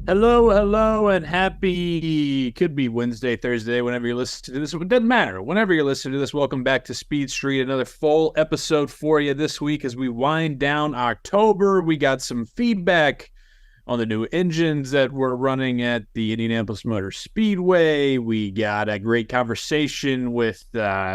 Hello, and happy, could be Wednesday, Thursday, whenever you listen to this. It doesn't matter. Whenever you're listening to this, welcome back to Speed Street. Another full episode for you this week as we wind down October. We got some feedback on the new engines that we're running at the Indianapolis Motor Speedway. We got a great conversation with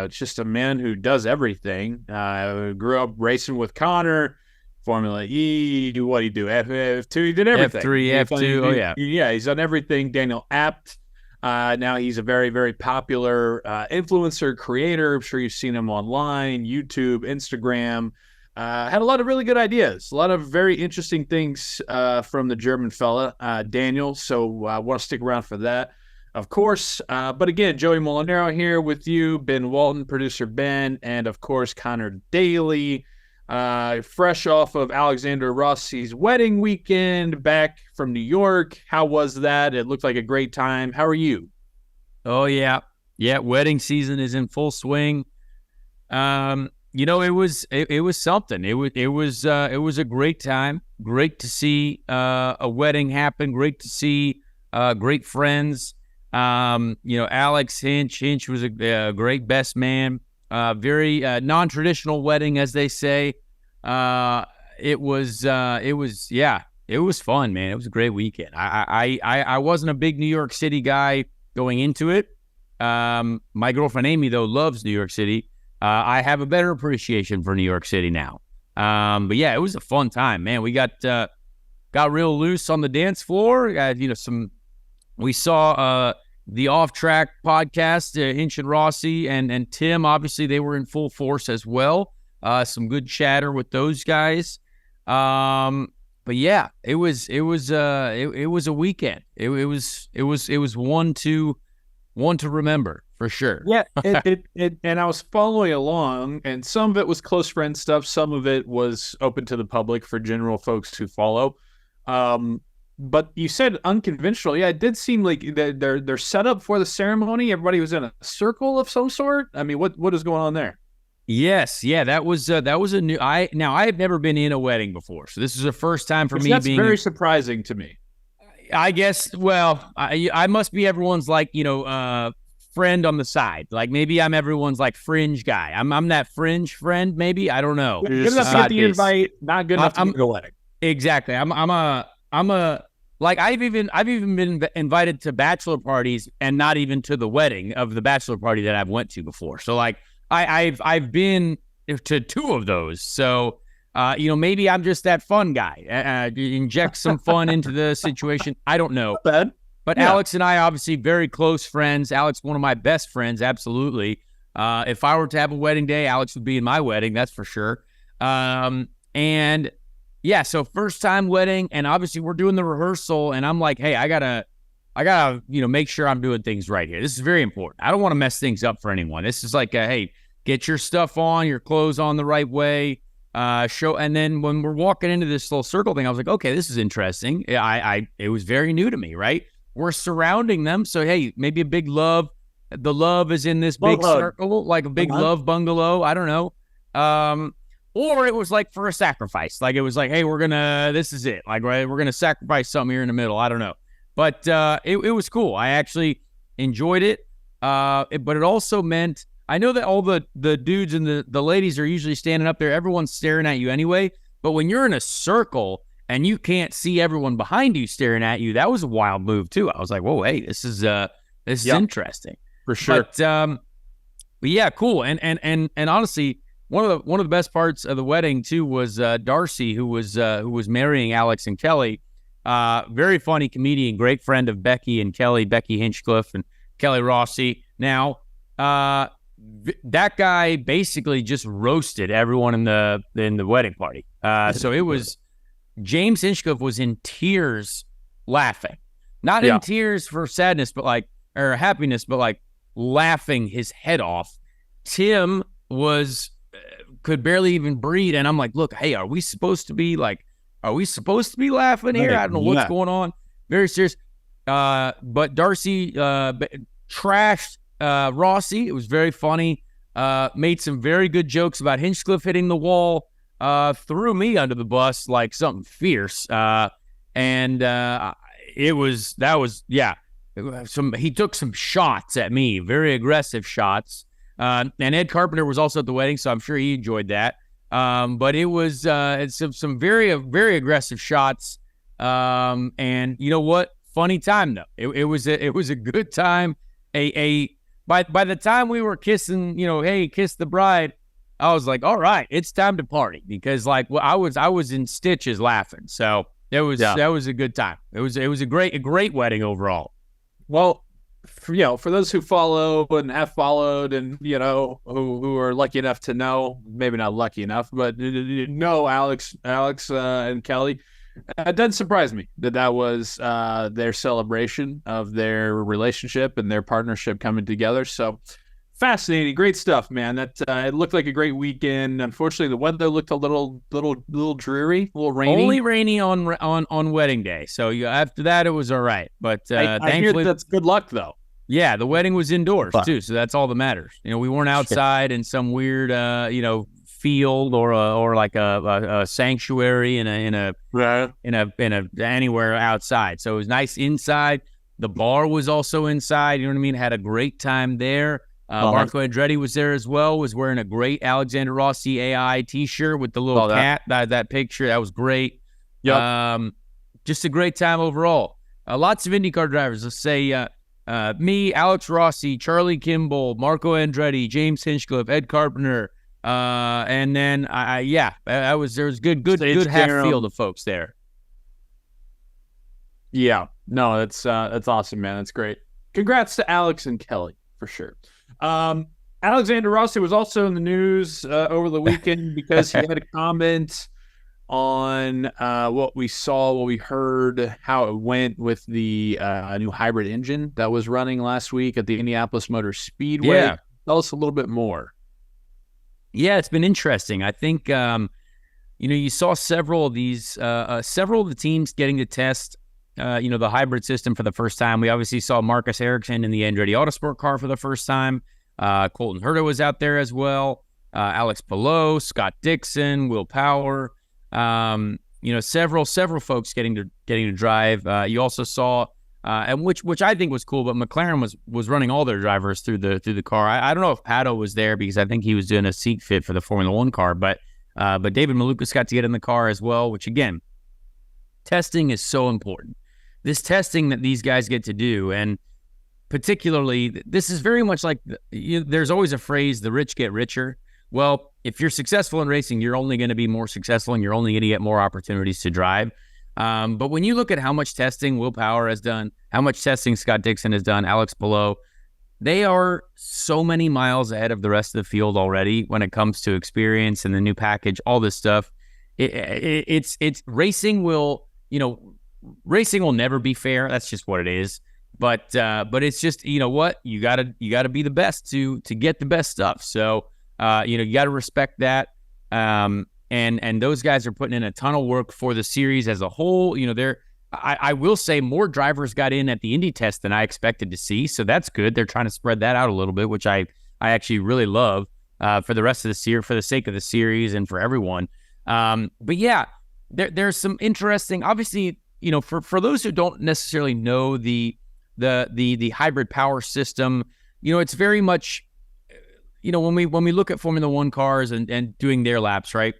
just a man who does everything. Grew up racing with Connor. Formula E, what do you do? F2, he did everything. F3, F2, oh yeah. Yeah, he's done everything. Daniel Apt, now he's a very, very popular influencer, creator. I'm sure you've seen him online, YouTube, Instagram. Had a lot of really good ideas. A lot of very interesting things from the German fella, Daniel. So I want to stick around for that, of course. But again, Joey Molinaro here with you, Ben Walton, producer Ben, and of course, Connor Daly. Fresh off of Alexander Rossi's wedding weekend, back from New York. How was that? It looked like a great time. How are you? Oh yeah. Wedding season is in full swing. It was something. It was a great time. Great to see a wedding happen. Great to see great friends. Alex Hinch was a great best man. Very non-traditional wedding, as they say. It was fun, man. It was a great weekend. I wasn't a big New York City guy going into it. My girlfriend Amy, though, loves New York City. I have a better appreciation for New York City now. But yeah, it was a fun time, man. We got real loose on the dance floor. We saw the Off Track podcast, Hinch and Rossi and Tim. Obviously, they were in full force as well. Some good chatter with those guys. But yeah, it was a weekend. It was one to remember for sure. Yeah, and I was following along, and some of it was close friend stuff. Some of it was open to the public for general folks who follow. But you said unconventional. Yeah, it did seem like they're set up for the ceremony. Everybody was in a circle of some sort. I mean, what is going on there? Yes, yeah, that was a new. I have never been in a wedding before, so this is the first time for me. That's very surprising to me. I guess. Well, I must be everyone's friend on the side. Like maybe I'm everyone's fringe guy. I'm that fringe friend. Maybe I don't know. Good enough to get the invite, not good enough to go to the wedding. Exactly. I'm a. Like I've even been invited to bachelor parties and not even to the wedding of the bachelor party that I've went to before. So I've been to two of those. So maybe I'm just that fun guy. Inject some fun into the situation. I don't know. Not bad. But yeah. Alex and I obviously very close friends. Alex, one of my best friends, absolutely. If I were to have a wedding day, Alex would be in my wedding, that's for sure. And yeah, so first time wedding, and obviously we're doing the rehearsal, and I'm like, hey, I gotta, make sure I'm doing things right here. This is very important. I don't want to mess things up for anyone. This is like, hey, get your stuff on, your clothes on the right way, and then when we're walking into this little circle thing, I was like, okay, this is interesting. It was very new to me, right? We're surrounding them, so hey, maybe a big love. The love is in this big circle, like a big love bungalow. I don't know. Or it was like for a sacrifice. Like it was like, hey, this is it. Like, right, we're going to sacrifice something here in the middle. I don't know. But it was cool. I actually enjoyed it. But it also meant, I know that all the dudes and the ladies are usually standing up there. Everyone's staring at you anyway. But when you're in a circle and you can't see everyone behind you staring at you, that was a wild move too. I was like, whoa, hey, this is interesting. For sure. But yeah, cool. And honestly, one of the best parts of the wedding too was Darcy, who was marrying Alex and Kelly. Very funny comedian, great friend of Becky and Kelly, Becky Hinchcliffe and Kelly Rossi. Now, that guy basically just roasted everyone in the wedding party. So it was James Hinchcliffe was in tears laughing, not in tears for sadness, but or happiness, but laughing his head off. Tim could barely even breathe, and I'm like, look, hey, are we supposed to be laughing here? I don't know what's going on. Very serious. But Darcy trashed Rossi. It was very funny. Made some very good jokes about Hinchcliffe hitting the wall. Threw me under the bus like something fierce. And He took some shots at me, very aggressive shots. And Ed Carpenter was also at the wedding, so I'm sure he enjoyed that. But it was some very, very aggressive shots. And you know what? Funny time though. It was a good time. By the time we were kissing, hey, kiss the bride, I was like, all right, it's time to party, because I was in stitches laughing. So that was a good time. It was a great wedding overall. Well, for those who follow and have followed, and who are lucky enough to know, maybe not lucky enough, but know Alex and Kelly, it doesn't surprise me that was their celebration of their relationship and their partnership coming together. So fascinating, great stuff, man. That it looked like a great weekend. Unfortunately, the weather looked a little dreary, a little rainy. Only rainy on wedding day. So after that, it was all right. But I hear that's good luck though. Yeah, the wedding was indoors too, so that's all that matters. We weren't outside in some weird field or like a sanctuary in a anywhere outside. So it was nice inside. The bar was also inside. You know what I mean? Had a great time there. Marco Andretti was there as well. Was wearing a great Alexander Rossi AI T-shirt with the little cat. That picture, that was great. Yep. Just a great time overall. Lots of IndyCar drivers. Let's say me, Alex Rossi, Charlie Kimball, Marco Andretti, James Hinchcliffe, Ed Carpenter, and then there was good half field of folks there. Yeah, no, that's awesome, man. That's great. Congrats to Alex and Kelly for sure. Alexander Rossi was also in the news over the weekend because he had a comment on what we heard, how it went with the new hybrid engine that was running last week at the Indianapolis Motor Speedway. Yeah. Tell us a little bit more. Yeah, it's been interesting. I think, you saw several of the teams getting to test, the hybrid system for the first time. We obviously saw Marcus Ericsson in the Andretti Autosport car for the first time. Colton Herta was out there as well. Alex Palou, Scott Dixon, Will Power. Several folks getting to drive. You also saw, and which I think was cool, but McLaren was running all their drivers through the car. I don't know if Pato was there because I think he was doing a seat fit for the Formula One car, but David Malukas got to get in the car as well, which again, testing is so important. This testing that these guys get to do, and particularly, this is very much like, there's always a phrase, the rich get richer. Well, if you're successful in racing, you're only going to be more successful and you're only going to get more opportunities to drive. But when you look at how much testing Will Power has done, how much testing Scott Dixon has done, Alex Palou, they are so many miles ahead of the rest of the field already when it comes to experience and the new package, all this stuff. It's racing will never be fair. That's just what it is. But it's just, what, you gotta be the best to get the best stuff. So you got to respect that. And those guys are putting in a ton of work for the series as a whole. I will say more drivers got in at the Indy test than I expected to see. So that's good. They're trying to spread that out a little bit, which I actually really love for the rest of the year, for the sake of the series and for everyone. But yeah, there's some interesting, obviously, for those who don't necessarily know the hybrid power system, it's very much, when we look at Formula One cars and doing their laps, right?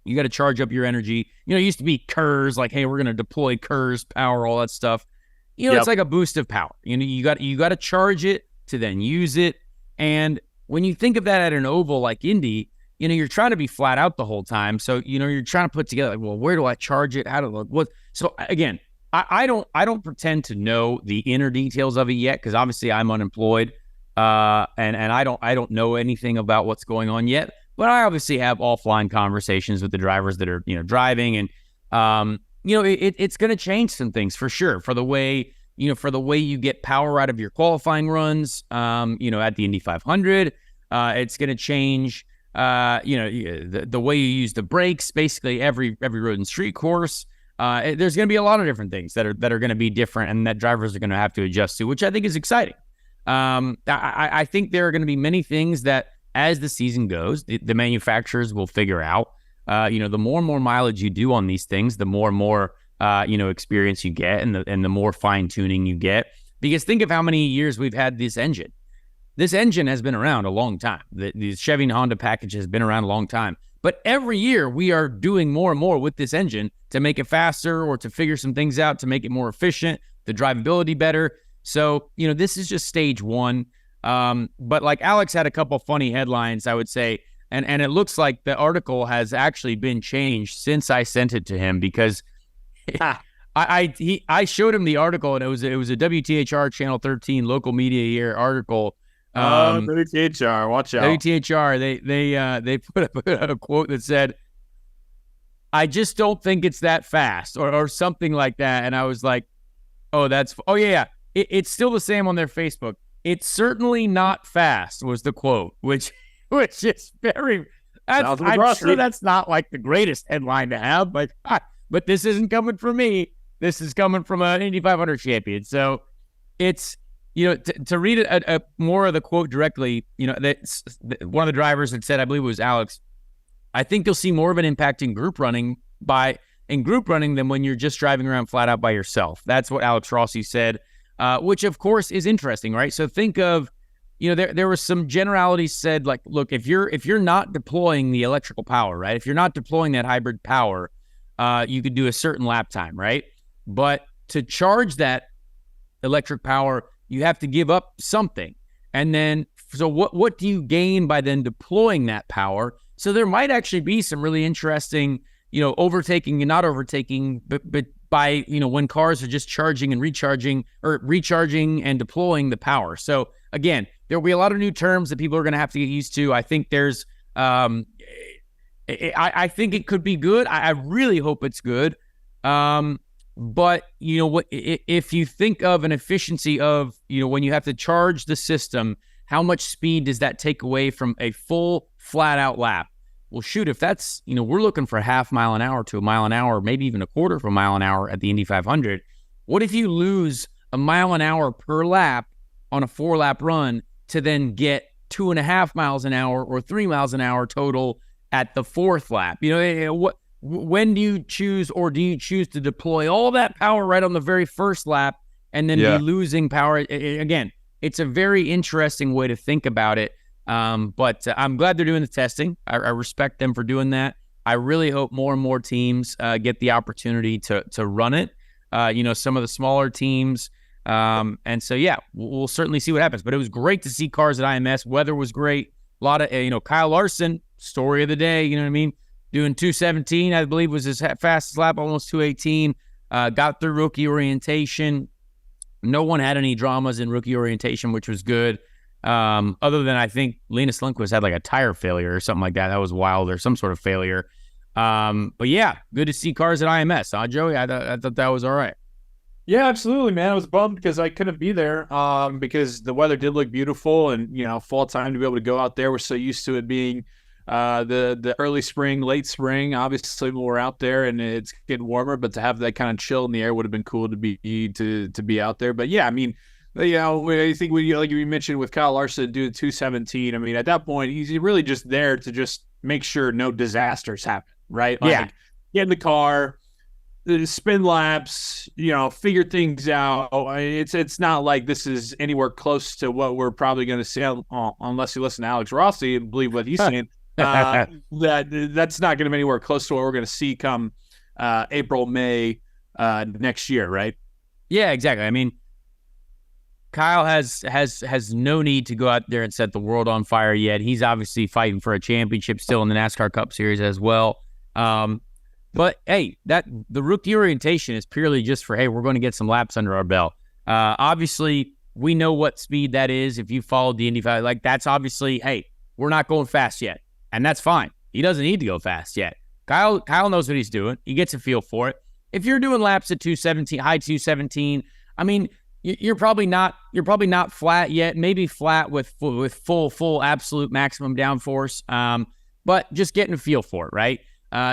You got to charge up your energy. It used to be KERS, like, hey, we're going to deploy KERS power, all that stuff. It's like a boost of power. You got to charge it to then use it. And when you think of that at an oval like Indy, you're trying to be flat out the whole time. So, you're trying to put together, like, well, where do I charge it? How to look? What? So again, I don't pretend to know the inner details of it yet, because obviously I'm unemployed. And I don't know anything about what's going on yet, but I obviously have offline conversations with the drivers that are, driving, and, it's going to change some things for sure, for the way you get power out of your qualifying runs, at the Indy 500, it's going to change, the way you use the brakes, basically every road and street course. There's going to be a lot of different things that are going to be different and that drivers are going to have to adjust to, which I think is exciting. I think there are going to be many things that, as the season goes, the manufacturers will figure out. The more and more mileage you do on these things, the more and more experience you get and the more fine tuning you get. Because think of how many years we've had this engine. This engine has been around a long time. The Chevy and Honda package has been around a long time. But every year we are doing more and more with this engine to make it faster or to figure some things out, to make it more efficient, the drivability better. So, this is just stage one. But like Alex had a couple funny headlines, I would say. And it looks like the article has actually been changed since I sent it to him, because I showed him the article, and it was a WTHR Channel 13 local media here article. WTHR, watch out. WTHR, they put a quote that said, "I just don't think it's that fast," or something like that. And I was like, yeah. It's still the same on their Facebook. "It's certainly not fast," was the quote, which is very. I'm sure that's not like the greatest headline to have, but this isn't coming from me. This is coming from an Indy 500 champion. So it's. To read a more of the quote directly, that's one of the drivers had said, I believe it was Alex, "I think you'll see more of an impact in group running than when you're just driving around flat out by yourself." That's what Alex Rossi said, which of course is interesting, right? So think of, there were some generalities said, like, look, if you're not deploying the electrical power, right? If you're not deploying that hybrid power, you could do a certain lap time, right? But to charge that electric power, you have to give up something. And then, so what do you gain by then deploying that power? So there might actually be some really interesting, overtaking and not overtaking, but by, when cars are just charging and recharging, or recharging and deploying the power. So again, there'll be a lot of new terms that people are going to have to get used to. I think there's, I think it could be good. I really hope it's good. But if you think of an efficiency of, when you have to charge the system, how much speed does that take away from a full flat out lap? Well, shoot, if that's, we're looking for a half mile an hour to a mile an hour, maybe even a quarter of a mile an hour at the Indy 500. What if you lose a mile an hour per lap on a 4-lap run to then get 2.5 miles an hour or 3 miles an hour total at the 4th lap? When do you choose, or do you choose to deploy all that power right on the very first lap and then be losing power? Again, it's a very interesting way to think about it. But I'm glad they're doing the testing. I respect them for doing that. I really hope more and more teams get the opportunity to run it. Some of the smaller teams. And so, yeah, we'll certainly see what happens. But it was great to see cars at IMS. Weather was great. A lot of, Kyle Larson, story of the day, you know what I mean? Doing 2:17, I believe, was his fastest lap, almost 2:18. Got through rookie orientation. No one had any dramas in rookie orientation, which was good. Other than, I think Linus Lundqvist had like a tire failure or something like that. That was wild, or some sort of failure. But yeah, good to see cars at IMS. Huh, Joey? I thought that was all right. Yeah, absolutely, man. I was bummed because I couldn't be there because the weather did look beautiful, and, fall time to be able to go out there. We're so used to it being the early spring, late spring. Obviously, when we're out there and it's getting warmer, but to have that kind of chill in the air would have been cool to be out there. But yeah, I mean, I think like you mentioned with Kyle Larson doing 2:17. I mean, at that point, he's really just there to just make sure no disasters happen, right? Like, get in the car, spin laps, figure things out. It's not like this is anywhere close to what we're probably going to see, unless you listen to Alex Rossi and believe what he's saying. That's not going to be anywhere close to what we're going to see come April, May next year, right? Yeah, exactly. I mean, Kyle has no need to go out there and set the world on fire yet. He's obviously fighting for a championship still in the NASCAR Cup Series as well. But hey, the rookie orientation is purely just for, hey, we're going to get some laps under our belt. Obviously, we know what speed that is. If you followed the Indy 500, like, that's obviously, hey, we're not going fast yet, and that's fine. He doesn't need to go fast yet. Kyle knows what he's doing. He gets a feel for it. If you're doing laps at 217, high 217, I mean, you're probably not flat yet. Maybe flat with full absolute maximum downforce. But just getting a feel for it, right?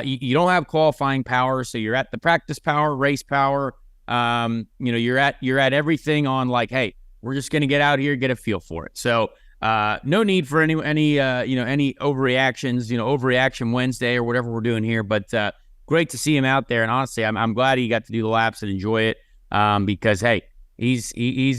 You don't have qualifying power, so you're at the practice power, race power. You're at everything on, like, hey, we're just going to get out here, get a feel for it. So no need for any overreactions, overreaction Wednesday or whatever we're doing here. But great to see him out there. And honestly, I'm glad he got to do the laps and enjoy it, because, hey, he's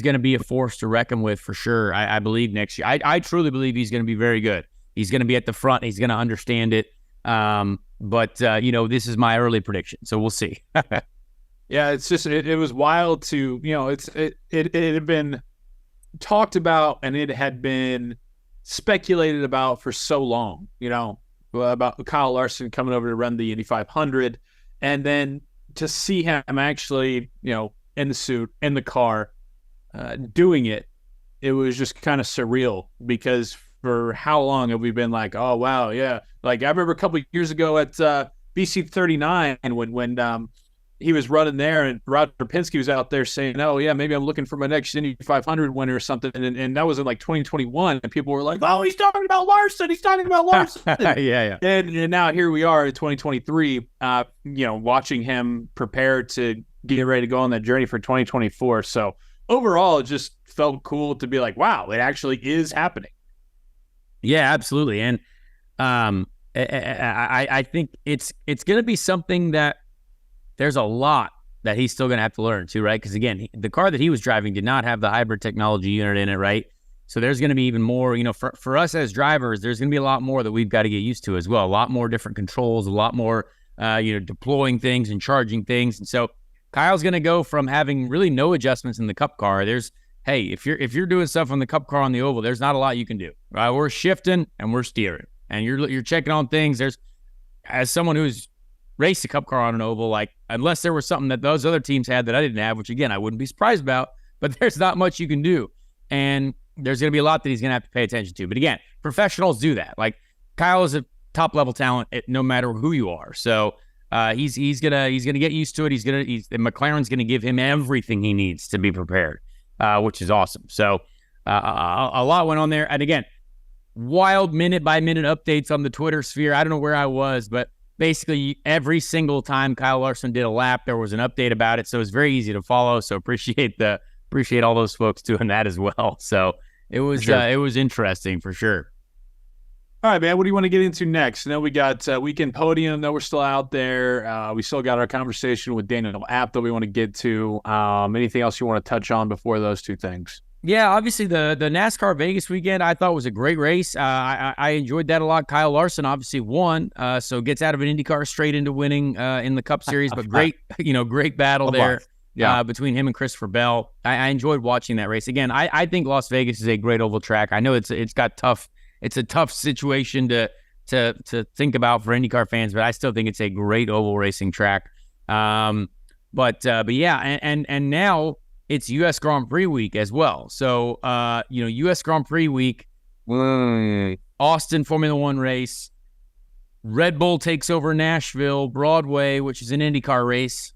going to be a force to reckon with for sure. I believe next year. I truly believe he's going to be very good. He's going to be at the front. He's going to understand it. But this is my early prediction, so we'll see. Yeah, it's just it was wild to, it had been talked about and it had been speculated about for so long, about Kyle Larson coming over to run the Indy 500, and then to see him actually, in the suit, in the car, doing it, it was just kind of surreal, because for how long have we been like, oh wow, yeah. Like I remember a couple of years ago at BC39 when he was running there, and Roger Penske was out there saying, oh yeah, maybe I'm looking for my next Indy 500 winner or something, and that was in like 2021, and people were like, oh, he's talking about Larson, yeah. And now here we are in 2023, watching him prepare to get ready to go on that journey for 2024. So overall, it just felt cool to be like, wow, it actually is happening. Yeah, absolutely. And I think it's going to be something that there's a lot that he's still going to have to learn too, right? Because again, the car that he was driving did not have the hybrid technology unit in it, right? So there's going to be even more, for us as drivers, there's going to be a lot more that we've got to get used to as well. A lot more different controls, a lot more, deploying things and charging things. And so Kyle's going to go from having really no adjustments in the Cup car. Hey, if you're doing stuff on the Cup car on the oval, there's not a lot you can do, right? We're shifting and we're steering, and you're checking on things. As someone who's raced a Cup car on an oval, like, unless there was something that those other teams had that I didn't have, which again, I wouldn't be surprised about, but there's not much you can do. And there's going to be a lot that he's going to have to pay attention to. But again, professionals do that. Like, Kyle is a top level talent no matter who you are. So he's gonna get used to it. McLaren's gonna give him everything he needs to be prepared, which is awesome. So a lot went on there. And again, wild minute by minute updates on the Twitter sphere. I don't know where I was, but basically every single time Kyle Larson did a lap, there was an update about it. So it's very easy to follow. So appreciate all those folks doing that as well. So it was it was interesting for sure. All right, man, what do you want to get into next? We got Weekend Podium that we're still out there. We still got our conversation with Daniel Abt that we want to get to. Anything else you want to touch on before those two things? Yeah, obviously the NASCAR Vegas weekend I thought was a great race. I enjoyed that a lot. Kyle Larson obviously won, so gets out of an IndyCar straight into winning in the Cup Series, but great battle there between him and Christopher Bell. I enjoyed watching that race. Again, I think Las Vegas is a great oval track. I know it's a tough situation to think about for IndyCar fans, but I still think it's a great oval racing track. But yeah, and now it's U.S. Grand Prix week as well. So U.S. Grand Prix week, Austin Formula One race, Red Bull takes over Nashville, Broadway, which is an IndyCar race.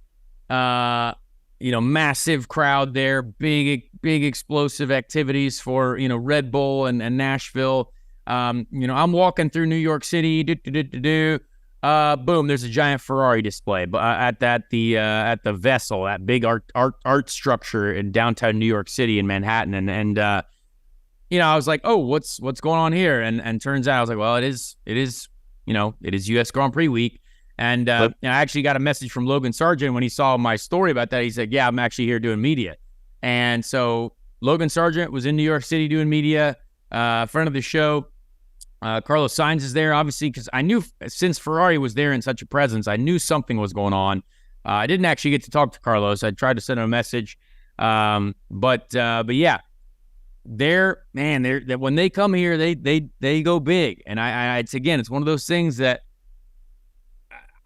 Massive crowd there, big explosive activities for Red Bull and Nashville. I'm walking through New York City, boom, there's a giant Ferrari display at the Vessel, that big art structure in downtown New York City in Manhattan. And I was like, oh, what's going on here? And turns out I was like, well, it is U.S. Grand Prix week. And I actually got a message from Logan Sargent when he saw my story about that. He said, yeah, I'm actually here doing media. And so Logan Sargent was in New York City doing media, friend of the show. Carlos Sainz is there, obviously, because I knew since Ferrari was there in such a presence, I knew something was going on. I didn't actually get to talk to Carlos. I tried to send him a message. But yeah, when they come here, they go big. And it's one of those things that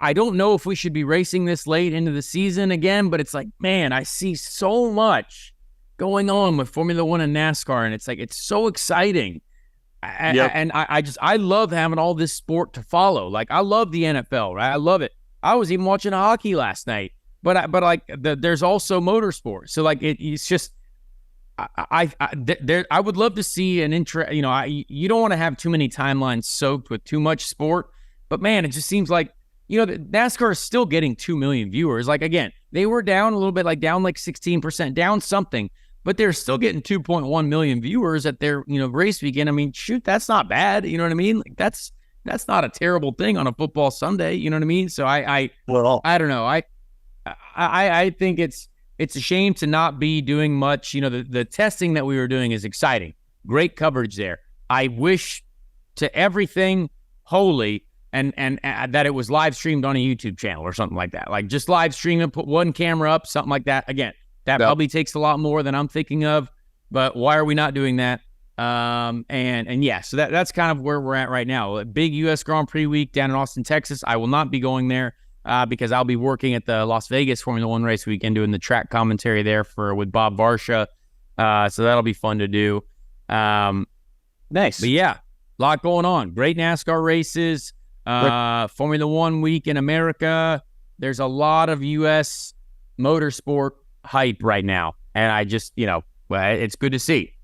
I don't know if we should be racing this late into the season again, but it's like, man, I see so much going on with Formula One and NASCAR, and it's like, it's so exciting. And I love having all this sport to follow. Like, I love the NFL, right? I love it. I was even watching hockey last night, but there's also motorsport. So like, it's just, I would love to see an interest. You don't want to have too many timelines soaked with too much sport, but man, it just seems like, NASCAR is still getting 2 million viewers. Like, again, they were down a little bit, down 16%, down something, but they're still getting 2.1 million viewers at their, race weekend. I mean, shoot, that's not bad. You know what I mean? Like, that's that's not a terrible thing on a football Sunday. You know what I mean? So I don't know. I think it's a shame to not be doing much. You know, the testing that we were doing is exciting. Great coverage there. I wish to everything holy and that it was live streamed on a YouTube channel or something like that. Like just live stream and put one camera up, something like that. Again, that probably takes a lot more than I'm thinking of, but why are we not doing that? And yeah, so that's kind of where we're at right now. A big U.S. Grand Prix week down in Austin, Texas. I will not be going there because I'll be working at the Las Vegas Formula One race weekend doing the track commentary there with Bob Varsha. So that'll be fun to do. Nice. But yeah, a lot going on. Great NASCAR races. Formula One week in America. There's a lot of U.S. motorsport hype right now. And I just, it's good to see.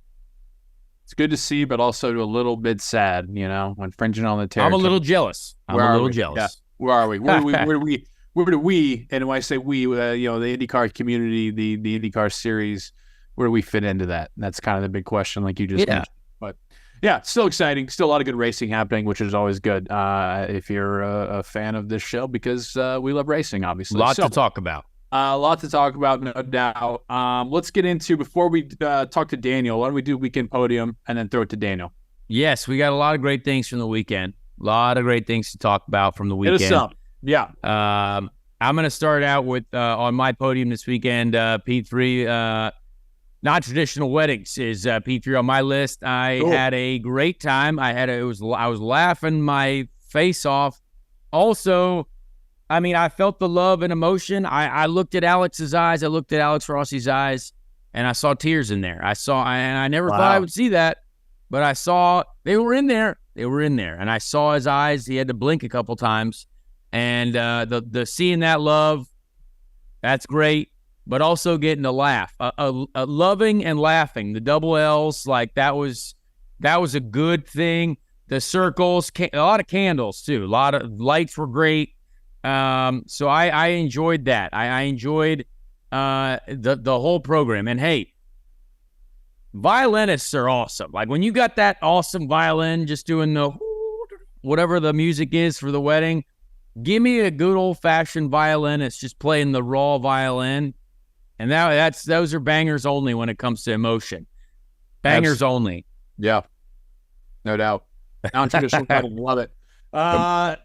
It's good to see, but also a little bit sad, infringing on the territory. I'm a little jealous. Yeah. Where are we? Where do we, and when I say we, the IndyCar community, the IndyCar series, where do we fit into that? And that's kind of the big question, like you just mentioned. But yeah, still exciting. Still a lot of good racing happening, which is always good if you're a fan of this show, because we love racing, obviously. Lots to talk about. A lot to talk about, no doubt. Let's get into, before we talk to Daniel, why don't we do Weekend Podium and then throw it to Daniel? Yes, we got a lot of great things from the weekend. A lot of great things to talk about from the weekend. Hit us up. Yeah. I'm going to start out with, on my podium this weekend, P3, non-traditional weddings is P3 on my list. I had a great time. I was laughing my face off. Also, I mean, I felt the love and emotion. I looked at Alex's eyes. I looked at Alex Rossi's eyes, and I saw tears in there. And I never thought I would see that, but I saw they were in there. They were in there, and I saw his eyes. He had to blink a couple times, and the seeing that love, that's great. But also getting to laugh, loving and laughing. The double L's, like that was a good thing. The circles, a lot of candles too. A lot of lights were great. So I enjoyed that. I enjoyed the whole program. And hey, violinists are awesome. Like when you got that awesome violin just doing the whatever the music is for the wedding, give me a good old fashioned violinist just playing the raw violin. And those are bangers only when it comes to emotion. Bangers only. Yeah, no doubt. Non-traditional title, love it.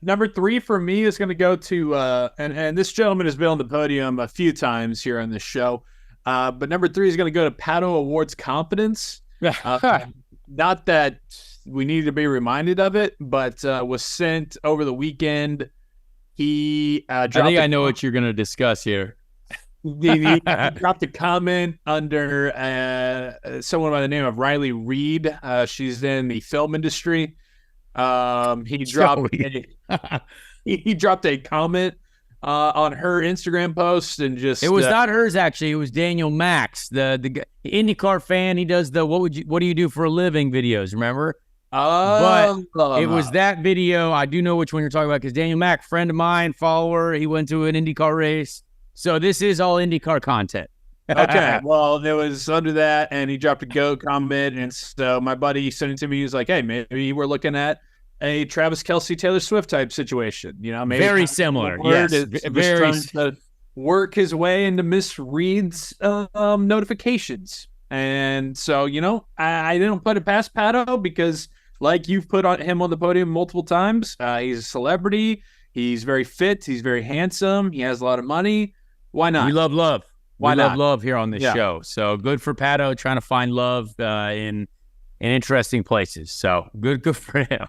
Number 3 for me is going to go to, and this gentleman has been on the podium a few times here on this show, but number 3 is going to go to Pato Award's Confidence. Not that we need to be reminded of it, but was sent over the weekend. He I think I know what you're going to discuss here. He dropped a comment under someone by the name of Riley Reed. She's in the film industry. He dropped a comment on her Instagram post, and just it was not hers actually. It was Daniel Max, the IndyCar fan. He does the what do you do for a living videos, remember? But it was that video. I do know which one you're talking about, because Daniel Mack, friend of mine, follower, he went to an IndyCar race. So this is all IndyCar content. Okay, well, there was under that, and he dropped a go comment, and so my buddy sent it to me. He was like, hey, maybe we're looking at a Travis Kelce, Taylor Swift type situation. Maybe very similar. Yes, very trying to work his way into Miss Reed's notifications. And so, I didn't put it past Pato, because like you've put him on the podium multiple times, he's a celebrity. He's very fit. He's very handsome. He has a lot of money. Why not? We love love. Why love love here on this show. So good for Pato trying to find love in interesting places. So good for him.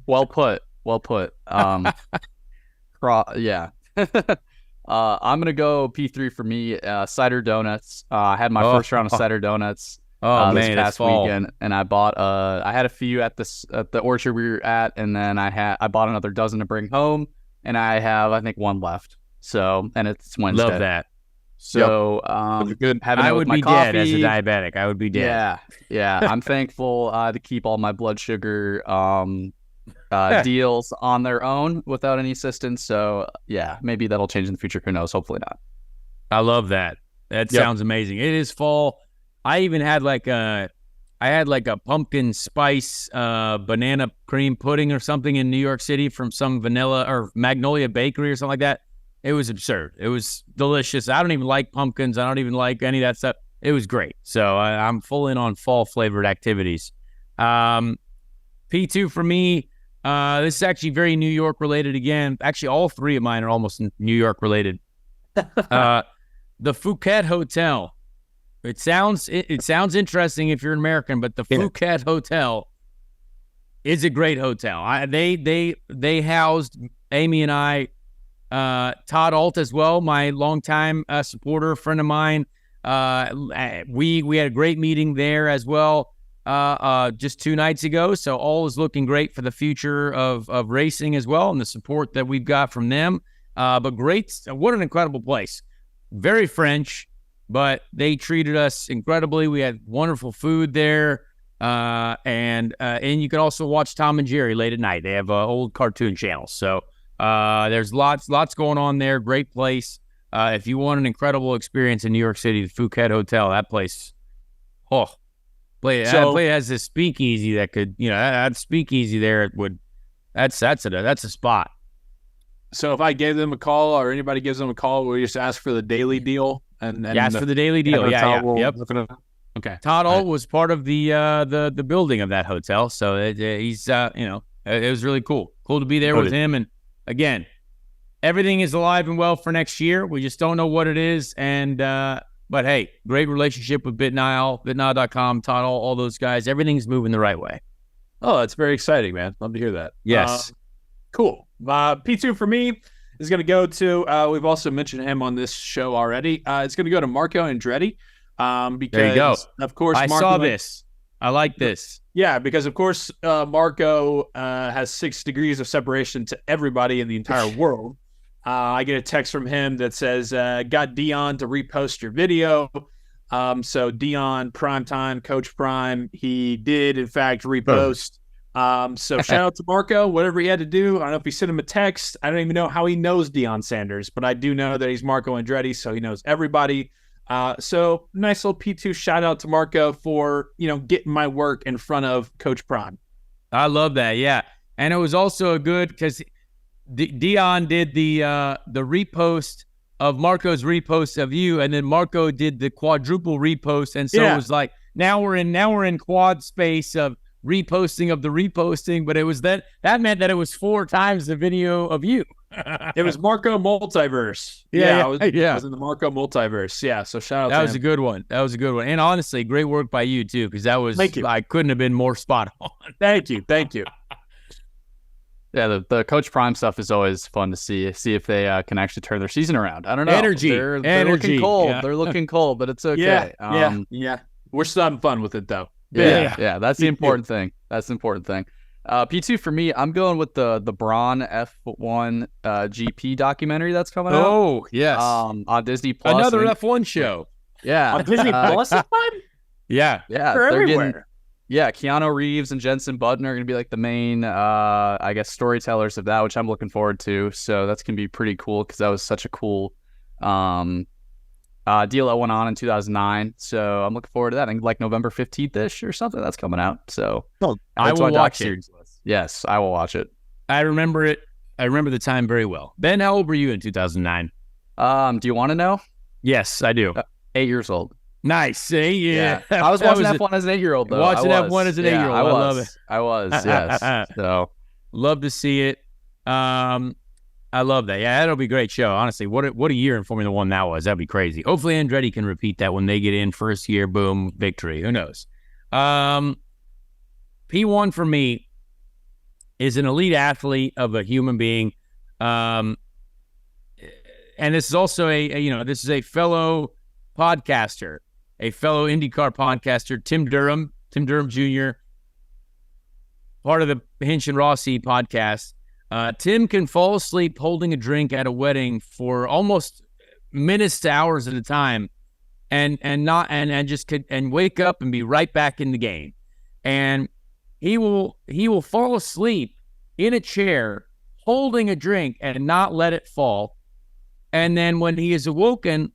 Well put. Yeah. I'm gonna go P3 for me. Cider donuts. I had my first round of cider donuts this past weekend, and I bought I had a few at the orchard we were at, and then I bought another dozen to bring home, and I have, I think, one left. So, and it's Wednesday. Love that. So good. I would be dead as a diabetic. I would be dead. Yeah. I'm thankful to keep all my blood sugar deals on their own without any assistance. So yeah, maybe that'll change in the future. Who knows? Hopefully not. I love that. That sounds amazing. It is fall. I even had like I had like a pumpkin spice banana cream pudding or something in New York City from some vanilla or Magnolia Bakery or something like that. It was absurd. It was delicious. I don't even like pumpkins. I don't even like any of that stuff. It was great. So I'm full in on fall flavored activities. P2 for me, this is actually very New York related again. Actually, all three of mine are almost New York related. The Phuket Hotel. It sounds interesting if you're an American, but the Phuket Hotel is a great hotel. They housed Amy and I, Todd Alt as well, my longtime supporter, friend of mine. We had a great meeting there as well just 2 nights ago. So all is looking great for the future of racing as well, and the support that we've got from them. But great, what an incredible place. Very French, but they treated us incredibly. We had wonderful food there. And you can also watch Tom and Jerry late at night. They have old cartoon channels. So there's lots going on there. Great place. If you want an incredible experience in New York City, the Phuket Hotel, that place, that place has this speakeasy that could, that speakeasy there that's a spot. So if I gave them a call or anybody gives them a call, we just ask for the daily deal and ask for the daily deal. Yeah. Yep. Okay. Todd Alt was part of the building of that hotel, so he's it was really cool to be there with him. And again, everything is alive and well for next year. We just don't know what it is. And but hey, great relationship with BitNile, BitNile.com, Todd Alt, all those guys. Everything's moving the right way. Oh, that's very exciting, man. Love to hear that. Yes. Cool. P2 for me is going to go to, we've also mentioned him on this show already. It's going to go to Marco Andretti. Because, there you go. Of course, I saw this. I like this. Yeah, because, of course, Marco has 6 degrees of separation to everybody in the entire world. I get a text from him that says, got Dion to repost your video. So Dion, Primetime, Coach Prime, he did, in fact, repost. So shout out to Marco, whatever he had to do. I don't know if he sent him a text. I don't even know how he knows Deion Sanders, but I do know that he's Marco Andretti, so he knows everybody. So nice little P2 shout out to Marco for, getting my work in front of Coach Prime. I love that. Yeah. And it was also a good, because Dion did the repost of Marco's repost of you, and then Marco did the quadruple repost. And so it was like, now we're in quad space of reposting of the reposting, but it was that meant that it was 4 times the video of you. It was Marco Multiverse. I was in the Marco Multiverse. Yeah, so shout out to him. That was a good one. And honestly, great work by you too, because that was, thank you. I couldn't have been more spot on. Thank you. Yeah, the Coach Prime stuff is always fun to see if they can actually turn their season around. I don't know. Energy. They're looking cold. Yeah. They're looking cold, but it's okay. Yeah. We're still having fun with it though. Yeah. That's the important thing. P2 for me, I'm going with the Braun F1 GP documentary that's coming out. Oh, yes. On Disney Plus. Another F1 show. Yeah. On Disney Plus this time? Yeah. Yeah. They're everywhere. Keanu Reeves and Jensen Button are going to be like the main, storytellers of that, which I'm looking forward to. So that's going to be pretty cool because that was such a cool deal that went on in 2009. So I'm looking forward to that. I think like November 15th-ish or something that's coming out. So I will watch it. Yes, I will watch it. I remember it. I remember the time very well. Ben, how old were you in 2009? Do you want to know? Yes, I do. 8 years old. Nice. Yeah. I was watching F1 as an 8-year-old, though. Watching F1 as an 8-year-old. I love it. I was, yes. So love to see it. I love that. Yeah, that'll be a great show. Honestly, what a year in Formula One that was. That'd be crazy. Hopefully Andretti can repeat that when they get in first year, boom, victory. Who knows? P1 for me is an elite athlete of a human being. And this is also this is a fellow podcaster, a fellow IndyCar podcaster, Tim Durham Jr., part of the Hinch and Rossi podcast. Tim can fall asleep holding a drink at a wedding for almost minutes to hours at a time, and wake up and be right back in the game. And he will fall asleep in a chair holding a drink and not let it fall. And then when he is awoken,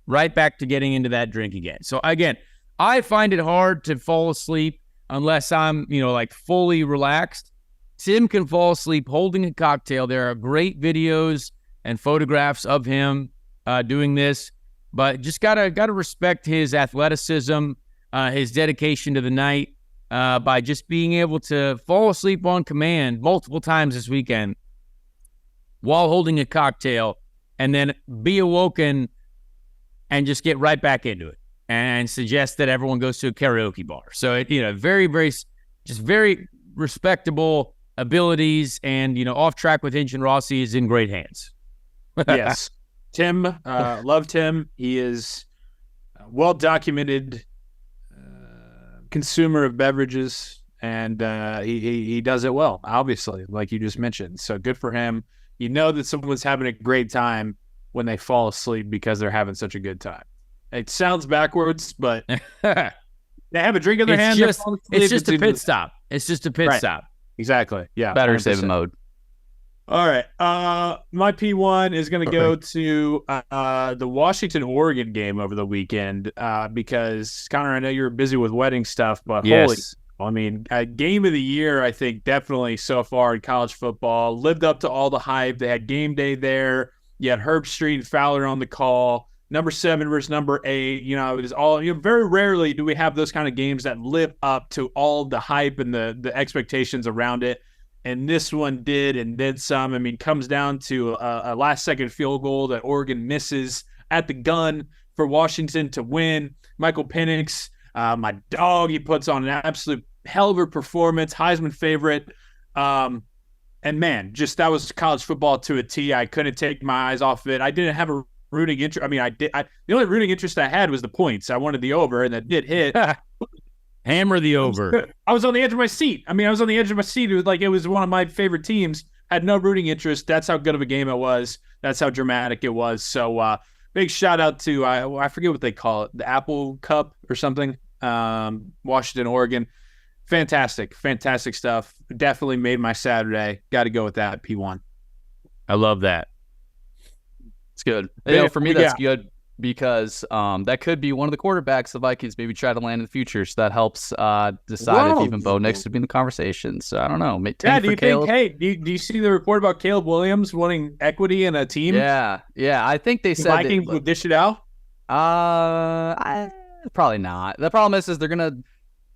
right back to getting into that drink again. So again, I find it hard to fall asleep unless I'm, like fully relaxed. Tim can fall asleep holding a cocktail. There are great videos and photographs of him doing this, but just gotta respect his athleticism, his dedication to the night, by just being able to fall asleep on command multiple times this weekend while holding a cocktail, and then be awoken and just get right back into it and suggest that everyone goes to a karaoke bar. So very, very, just very respectable abilities, and off track with Hinch and Rossi is in great hands. Yes. Tim, love Tim. He is a well-documented consumer of beverages, and he does it well, obviously, like you just mentioned. So good for him. You know that someone's having a great time when they fall asleep because they're having such a good time. It sounds backwards, but they have a drink in their hand. It's just a pit stop. It's just a pit stop. Exactly. Yeah. Battery saving mode. All right. My P1 is going to go to the Washington-Oregon game over the weekend because, Connor, I know you're busy with wedding stuff, but yes. Game of the year, I think, definitely so far in college football. Lived up to all the hype. They had game day there. You had Herb Street and Fowler on the call. Number 7 versus number 8. It was all, very rarely do we have those kind of games that live up to all the hype and the expectations around it. And this one did, and then some. Comes down to a last-second field goal that Oregon misses at the gun for Washington to win. Michael Penix, my dog, he puts on an absolute hell of a performance, Heisman favorite. And man, just that was college football to a T. I couldn't take my eyes off of it. I didn't have a rooting interest. The only rooting interest I had was the points. I wanted the over, and that did hit. Hammer the over. I was on the edge of my seat. It was one of my favorite teams. Had no rooting interest. That's how good of a game it was. That's how dramatic it was. So big shout out to, I forget what they call it, the Apple Cup or something. Washington, Oregon. Fantastic stuff. Definitely made my Saturday. Got to go with that, P1. I love that. It's good. For me, that's good because that could be one of the quarterbacks the Vikings maybe try to land in the future. So that helps decide if even Bo Nix would be in the conversation. So I don't know. Do you see the report about Caleb Williams wanting equity in a team? Yeah. I think they said Vikings would dish it out. Probably not. The problem is they're gonna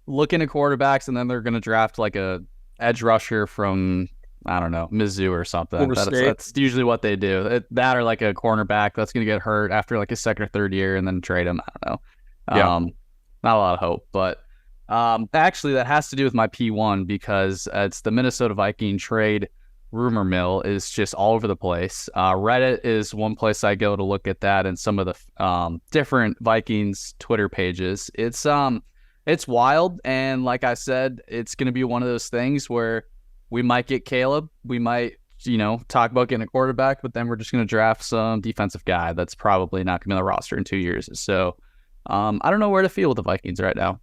look into quarterbacks and then they're gonna draft like a edge rusher from, I don't know, Mizzou or something. That's usually what they do. That or like a cornerback that's going to get hurt after like his second or third year and then trade him. I don't know. Not a lot of hope. But actually, that has to do with my P1 because it's the Minnesota Viking trade rumor mill is just all over the place. Reddit is one place I go to look at that and some of the different Vikings Twitter pages. It's wild. And like I said, it's going to be one of those things where we might get Caleb. We might, talk about getting a quarterback, but then we're just going to draft some defensive guy that's probably not going to be on the roster in 2 years. So I don't know where to feel with the Vikings right now.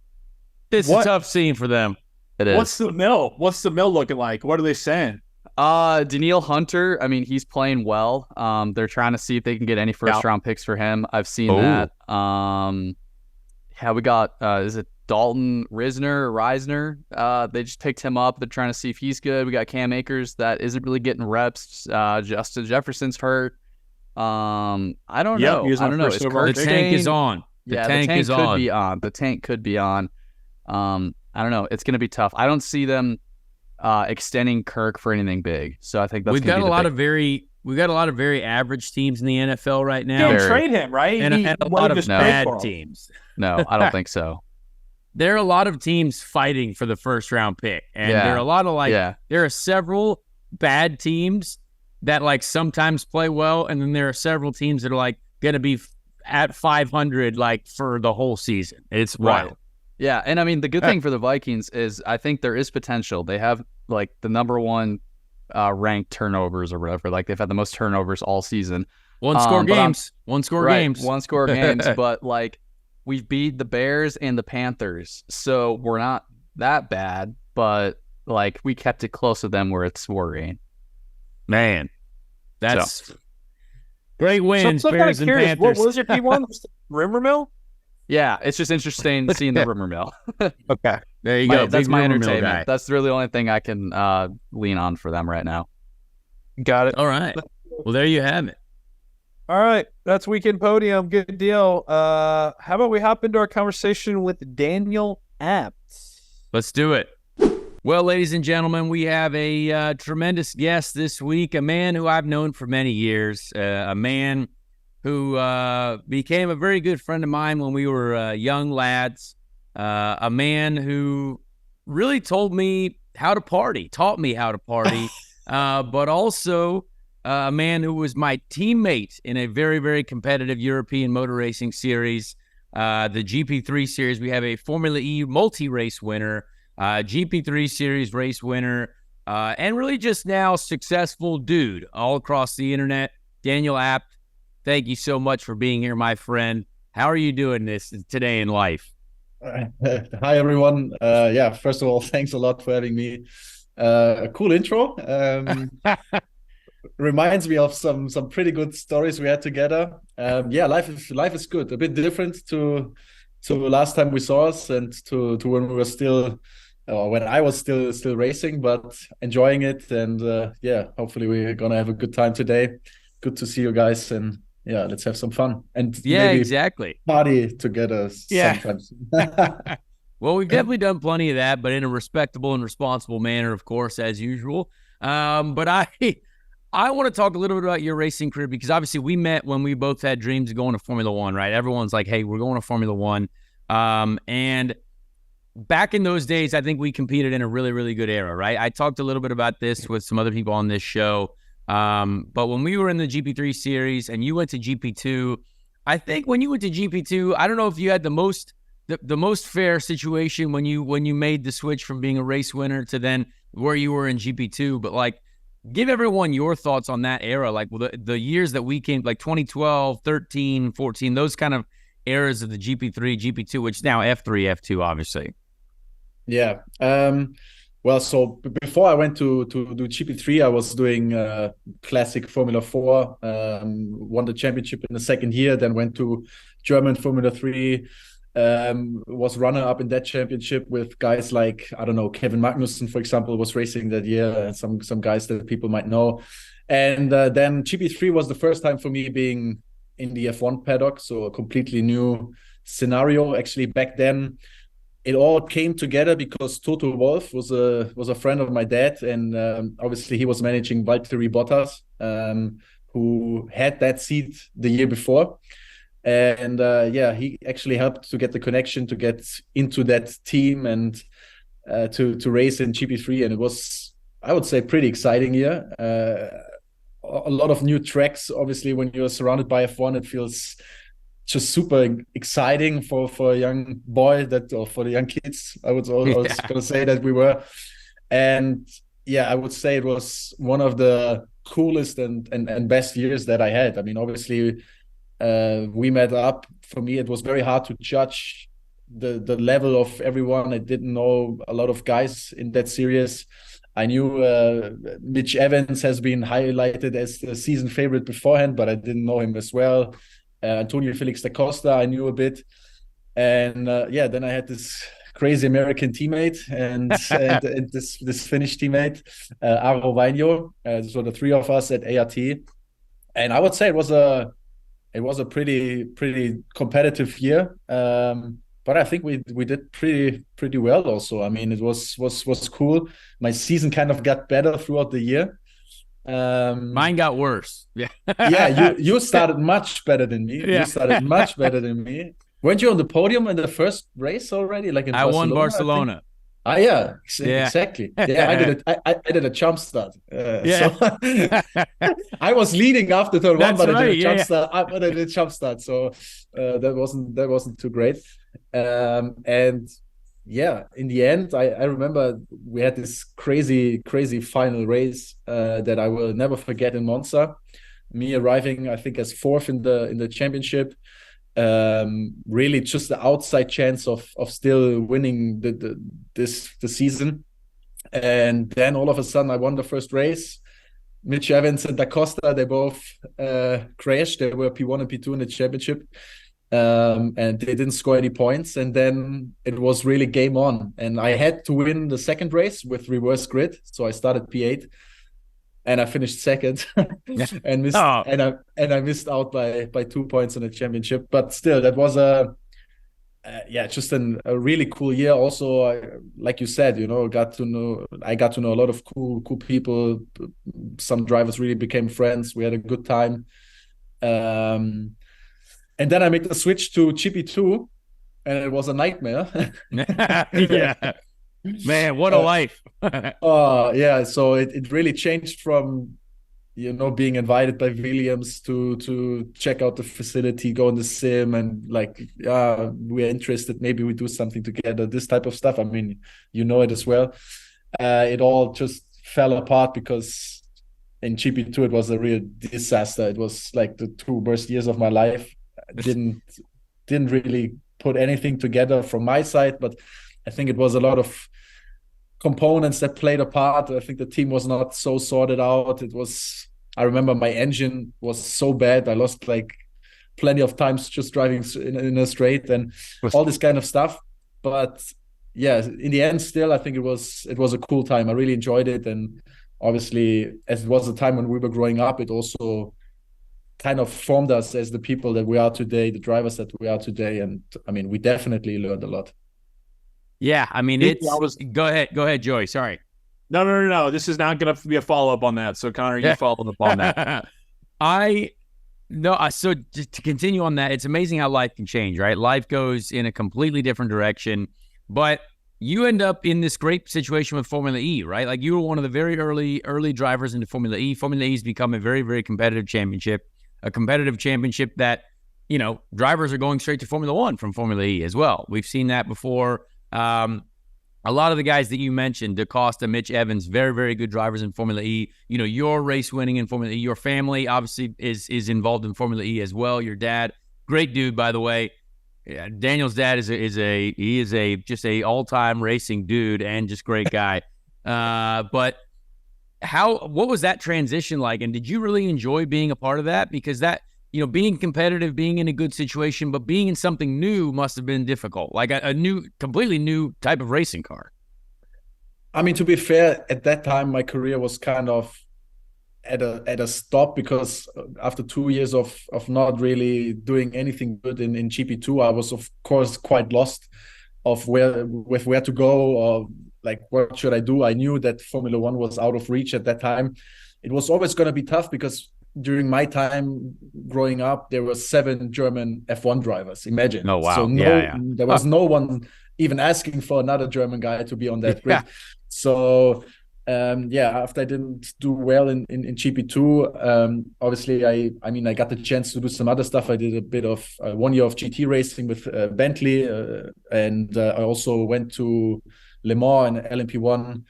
It's a tough scene for them. It is. What's the mill? What's the mill looking like? What are they saying? Daniil Hunter, he's playing well. They're trying to see if they can get any first-round picks for him. I've seen that. We got, is it Dalton Reisner. They just picked him up. They're trying to see if he's good. We got Cam Akers that isn't really getting reps. Justin Jefferson's hurt. I don't know. The tank is on. The tank could be on. I don't know. It's going to be tough. I don't see them extending Kirk for anything big. So I think that's we've got a lot of very average teams in the NFL right now. Don't trade him, right? And a lot of bad teams. No, I don't think so. There are a lot of teams fighting for the first round pick. And there are a lot of there are several bad teams that sometimes play well. And then there are several teams that are going to be at 500 for the whole season. It's wild. Right. Yeah. And the good thing for the Vikings is I think there is potential. They have the number one ranked turnovers or whatever. They've had the most turnovers all season. One score games. But we've beat the Bears and the Panthers, so we're not that bad, but we kept it close to them where it's worrying. Man, that's great wins, Bears and Panthers. What was your P1? Rumor mill? Yeah, it's just interesting seeing the rumor mill. Okay, there you go. That's Big my rumor mill entertainment. guy. That's really the only thing I can lean on for them right now. Got it. All right. Well, there you have it. All right, that's Weekend Podium. Good deal. How about we hop into our conversation with Daniel Abt? Let's do it. Well, ladies and gentlemen, we have a tremendous guest this week, a man who I've known for many years, a man who became a very good friend of mine when we were young lads, a man who really told me how to party, taught me how to party, but also a man who was my teammate in a very, very competitive European motor racing series, the GP3 series. We have a Formula E multi-race winner, GP3 series race winner, and really just now successful dude all across the internet. Daniel Abt, thank you so much for being here, my friend. How are you doing this today in life? Hi, everyone. Yeah, first of all, thanks a lot for having me. A cool intro. Reminds me of some pretty good stories we had together. Yeah, life is good. A bit different to last time we saw us and to when we were still, when I was still racing, but enjoying it. And yeah, hopefully we're gonna have a good time today. Good to see you guys, and yeah, let's have some fun and Yeah, maybe exactly. party together sometimes. Well, we've definitely done plenty of that, but in a respectable and responsible manner, of course, as usual. But I want to talk a little bit about your racing career, because obviously we met when we both had dreams of going to Formula One, right? Everyone's like, hey, we're going to Formula One. And back in those days, I think we competed in a really, really good era, right? I talked a little bit about this with some other people on this show. But when we were in the GP3 series and you went to GP2, I think when you went to GP2, I don't know if you had the most fair situation when you made the switch from being a race winner to then where you were in GP2, but like, give everyone your thoughts on that era, like the years that we came, like 2012, 13, 14, those kind of eras of the GP3, GP2, which now F3, F2, obviously. Yeah. Well, so before I went to do GP3, I was doing classic Formula 4, won the championship in the second year, then went to German Formula 3, was runner-up in that championship with guys like, I don't know, Kevin Magnussen, for example, was racing that year, some guys that people might know. And then GP3 was the first time for me being in the F1 paddock, so a completely new scenario. Actually, back then, it all came together because Toto Wolff was a friend of my dad, and obviously he was managing Valtteri Bottas, who had that seat the year before. And yeah, he actually helped to get the connection to get into that team and to race in GP3. And it was, I would say, pretty exciting year. A lot of new tracks. Obviously, when you're surrounded by F1, it feels just super exciting for a young boy or for the young kids. I was going to say that we were. And yeah, I would say it was one of the coolest and best years that I had. I mean, obviously, we met up. For me, it was very hard to judge the level of everyone. I didn't know a lot of guys in that series. I knew Mitch Evans has been highlighted as the season favorite beforehand, but I didn't know him as well. Antonio Felix da Costa, I knew a bit. And yeah, then I had this crazy American teammate and this Finnish teammate, Aro Vainio. So the three of us at ART. And I would say it was a pretty competitive year, but I think we did pretty well also. I mean, it was cool. My season kind of got better throughout the year. Mine got worse. Yeah. Yeah, you started much better than me. Yeah. You started much better than me. Weren't you on the podium in the first race already? Like in I Barcelona, won Barcelona. Yeah, exactly. Yeah, I did a jump start. Yeah. So I was leading after turn one, but I did a jump start. But I did a jump start, so that wasn't too great. And yeah, in the end, I remember we had this crazy final race that I will never forget in Monza. Me arriving, I think, as fourth in the championship. Really just the outside chance of still winning the season. And then all of a sudden I won the first race. Mitch Evans and Da Costa, they both crashed. They were P1 and P2 in the championship. and they didn't score any points. And then it was really game on. And I had to win the second race with reverse grid. So I started P8 and I finished second and missed I missed out by 2 points in the championship. But still, that was just a really cool year. Also, like you said, I got to know a lot of cool people. Some drivers really became friends. We had a good time. And then I made the switch to GP2, and it was a nightmare. Yeah, man, what a life. Oh yeah, so it really changed from being invited by Williams to check out the facility, go in the sim, and like, we're interested, maybe we do something together, this type of stuff. I mean, it as well. It all just fell apart because in GP2 it was a real disaster. It was like the 2 worst years of my life. Didn't really put anything together from my side, but I think it was a lot of components that played a part. I think the team was not so sorted out. I remember my engine was so bad. I lost like plenty of times just driving in a straight and all this kind of stuff. But yeah, in the end, still, I think it was a cool time. I really enjoyed it. And obviously, as it was a time when we were growing up, it also kind of formed us as the people that we are today, the drivers that we are today. And I mean, we definitely learned a lot. Yeah, I mean, go ahead, Joey. Sorry. No. This is not going to be a follow-up on that. So, Connor, you followed up on that. So just to continue on that, it's amazing how life can change, right? Life goes in a completely different direction, but you end up in this great situation with Formula E, right? Like, you were one of the very early drivers into Formula E. Formula E has become a very, very competitive championship that, drivers are going straight to Formula One from Formula E as well. We've seen that before. A lot of the guys that you mentioned, DaCosta, Mitch Evans, very, very good drivers in Formula E. Your race winning in Formula E. Your family obviously is involved in Formula E as well. Your dad, great dude, by the way. Daniel's dad is just a all-time racing dude and just great guy. But what was that transition like? And did you really enjoy being a part of that? Because that, being competitive, being in a good situation, but being in something new must have been difficult, like a completely new type of racing car. I mean, to be fair, at that time, my career was kind of at a stop, because after 2 years of not really doing anything good in GP2, I was, of course, quite lost of where to go, or like, what should I do? I knew that Formula One was out of reach at that time. It was always going to be tough, because during my time growing up, there were 7 German F1 drivers. Imagine. Oh, wow. So there was no one even asking for another German guy to be on that grid. So after I didn't do well in GP2, obviously I got the chance to do some other stuff. I did a bit of 1 year of GT racing with Bentley, and I also went to Le Mans and LMP1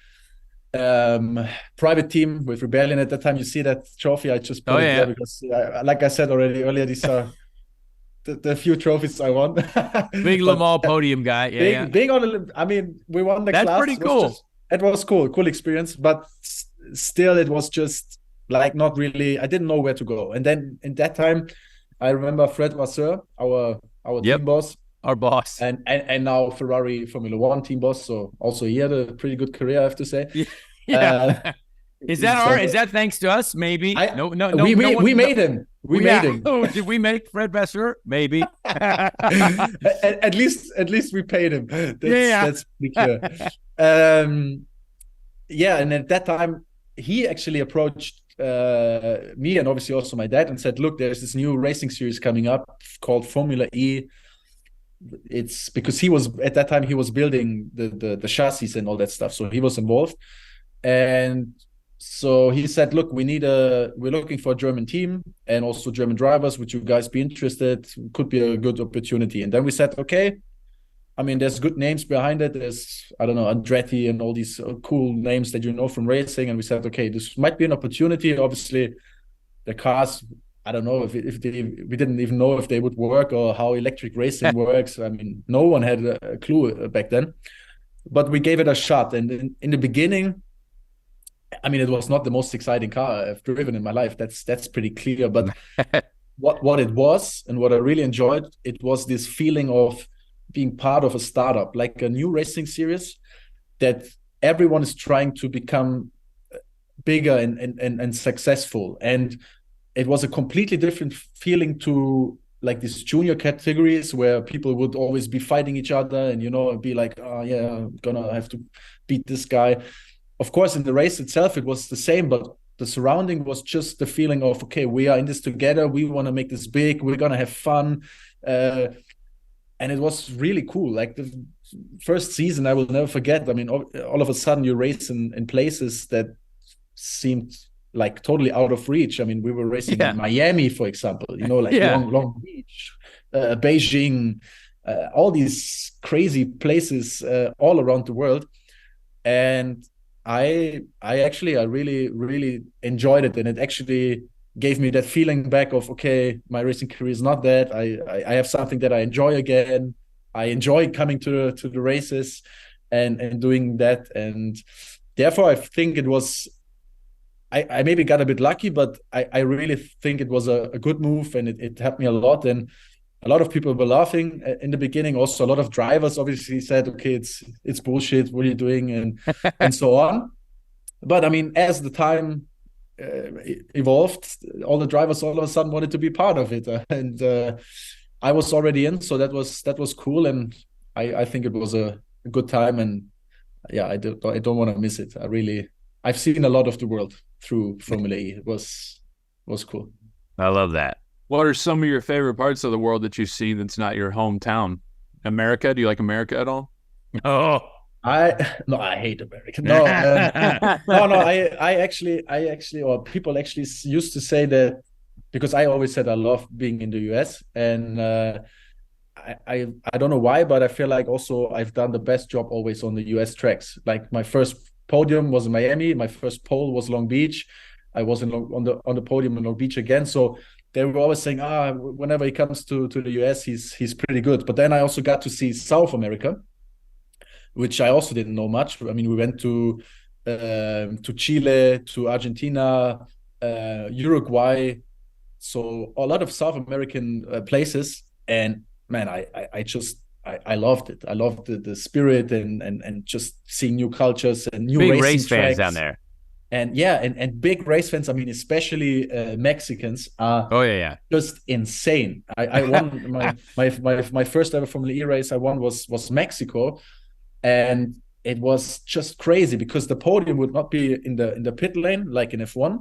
private team with Rebellion. At that time, you see that trophy, I just put it there because, like I said already earlier, these are the few trophies I won. Big Le Mans podium guy. Being on, I mean, we won the class. That's pretty cool. It was cool experience, but still, it was just like not really. I didn't know where to go. And then in that time, I remember Fred Vasseur, our team boss, our boss, and now Ferrari Formula One team boss. So also he had a pretty good career, I have to say. Yeah. Is that thanks to us? Maybe. We made him. We made him. Oh, did we make Fred Vasseur? Maybe. at least we paid him. That's pretty clear. And at that time he actually approached me, and obviously also my dad, and said, look, there's this new racing series coming up called Formula E. It's because at that time he was building the chassis and all that stuff, so he was involved. And so he said, look, we're looking for a German team and also German drivers. Would you guys be interested? Could be a good opportunity. And then we said, okay. I mean, there's good names behind it. There's, I don't know, Andretti and all these cool names that from racing. And we said, okay, this might be an opportunity. Obviously, the cars, I don't know we didn't even know if they would work or how electric racing works. I mean, no one had a clue back then. But we gave it a shot. And in the beginning, I mean, it was not the most exciting car I've driven in my life. That's pretty clear. But what it was and what I really enjoyed, it was this feeling of being part of a startup, like a new racing series that everyone is trying to become bigger and successful. And it was a completely different feeling to like these junior categories where people would always be fighting each other and, be like, oh yeah, I'm gonna have to beat this guy. Of course, in the race itself, it was the same, but the surrounding was just the feeling of, okay, we are in this together. We want to make this big. We're going to have fun. And it was really cool. Like the first season, I will never forget. I mean, all of a sudden you race in places that seemed like totally out of reach. I mean, we were racing in Miami, for example, like Long Beach, Beijing, all these crazy places all around the world. And I really, really enjoyed it. And it actually gave me that feeling back of, okay, my racing career is not that. I have something that I enjoy again. I enjoy coming to the races and doing that. And therefore, I think it was, I maybe got a bit lucky, but I really think it was a good move, and it helped me a lot. And a lot of people were laughing in the beginning. Also, a lot of drivers obviously said, okay, it's bullshit. What are you doing? And so on. But I mean, as the time evolved, all the drivers all of a sudden wanted to be part of it. And I was already in. So that was cool. And I think it was a good time. And yeah, I don't want to miss it. I've seen a lot of the world through Formula E. It was cool. I love that. What are some of your favorite parts of the world that you've seen that's not your hometown? America? Do you like America at all? Oh, I hate America. No, I actually, or people actually used to say that, because I always said I love being in the US, and I don't know why, but I feel like also I've done the best job always on the US tracks. Like my first podium was in Miami, my first pole was Long Beach. I was on the podium in Long Beach again. So they were always saying, whenever he comes to the US, he's pretty good. But then I also got to see South America, which I also didn't know much. I mean, we went to Chile, to Argentina, Uruguay, so a lot of South American places. And man, I loved it. I loved the spirit and just seeing new cultures and new big racing race tracks. fans down there. And and big race fans. I mean, especially Mexicans are just insane. I won my first ever Formula E race I won was Mexico, and it was just crazy because the podium would not be in the pit lane like in F1.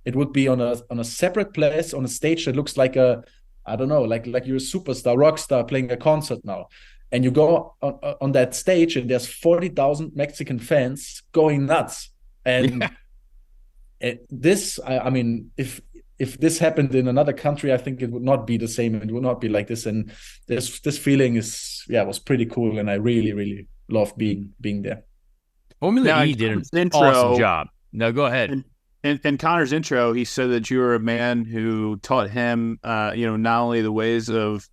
It would be on a separate place on a stage that looks like I don't know, like you're a superstar, rock star playing a concert now. And you go on that stage and there's 40,000 Mexican fans going nuts. And I mean, if this happened in another country, I think it would not be the same. It would not be like this. And this feeling was pretty cool. And I really, really loved being there. Formula E did an awesome job. No, go ahead. In Connor's intro, he said that you were a man who taught him, not only the ways of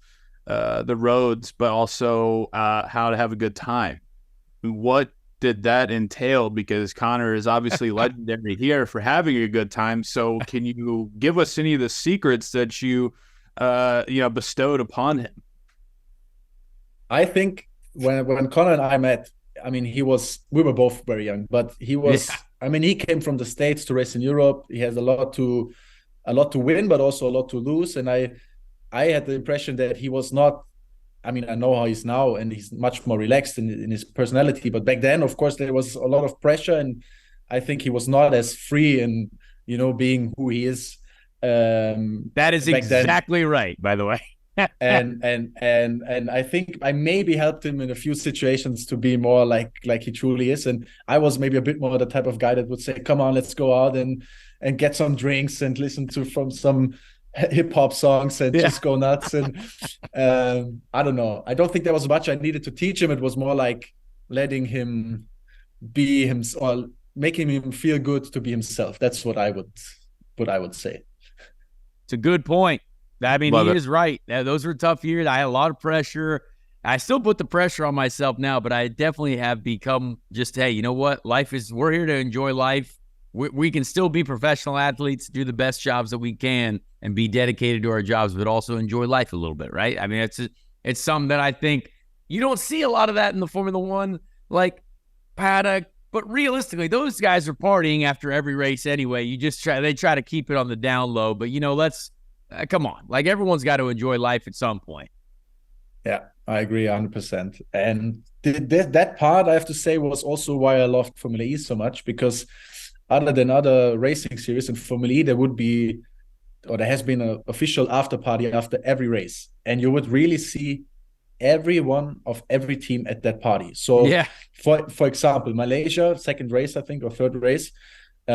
the roads, but also how to have a good time. What did that entail? Because Connor is obviously legendary here for having a good time. So can you give us any of the secrets that you bestowed upon him? I think when Connor and I met, I mean, we were both very young, but he was, I mean, he came from the States to race in Europe. He has a lot to win, but also a lot to lose. And I had the impression that he was not, I mean, I know how he's now, and he's much more relaxed in his personality. But back then, of course, there was a lot of pressure, and I think he was not as free in, being who he is. That is exactly right, by the way. and I think I maybe helped him in a few situations to be more like he truly is. And I was maybe a bit more the type of guy that would say, "Come on, let's go out and get some drinks and listen from some hip hop songs and just go nuts." And I don't know. I don't think there was much I needed to teach him. It was more like letting him be himself, or making him feel good to be himself. That's what I would say. It's a good point. I mean, he is right. Those were tough years. I had a lot of pressure. I still put the pressure on myself now, but I definitely have become just, hey, you know what? We're here to enjoy life. we can still be professional athletes, do the best jobs that we can, and be dedicated to our jobs, but also enjoy life a little bit, right? I mean, it's something that I think you don't see a lot of that in the Formula One, like paddock. But realistically, those guys are partying after every race anyway. They try to keep it on the down low. But let's come on, like everyone's got to enjoy life at some point. Yeah, I agree 100%. And that part, I have to say, was also why I loved Formula E so much, because other than other racing series in Formula E, there has been an official after party after every race. And you would really see everyone of every team at that party. So for example, Malaysia, second race, I think, or third race, we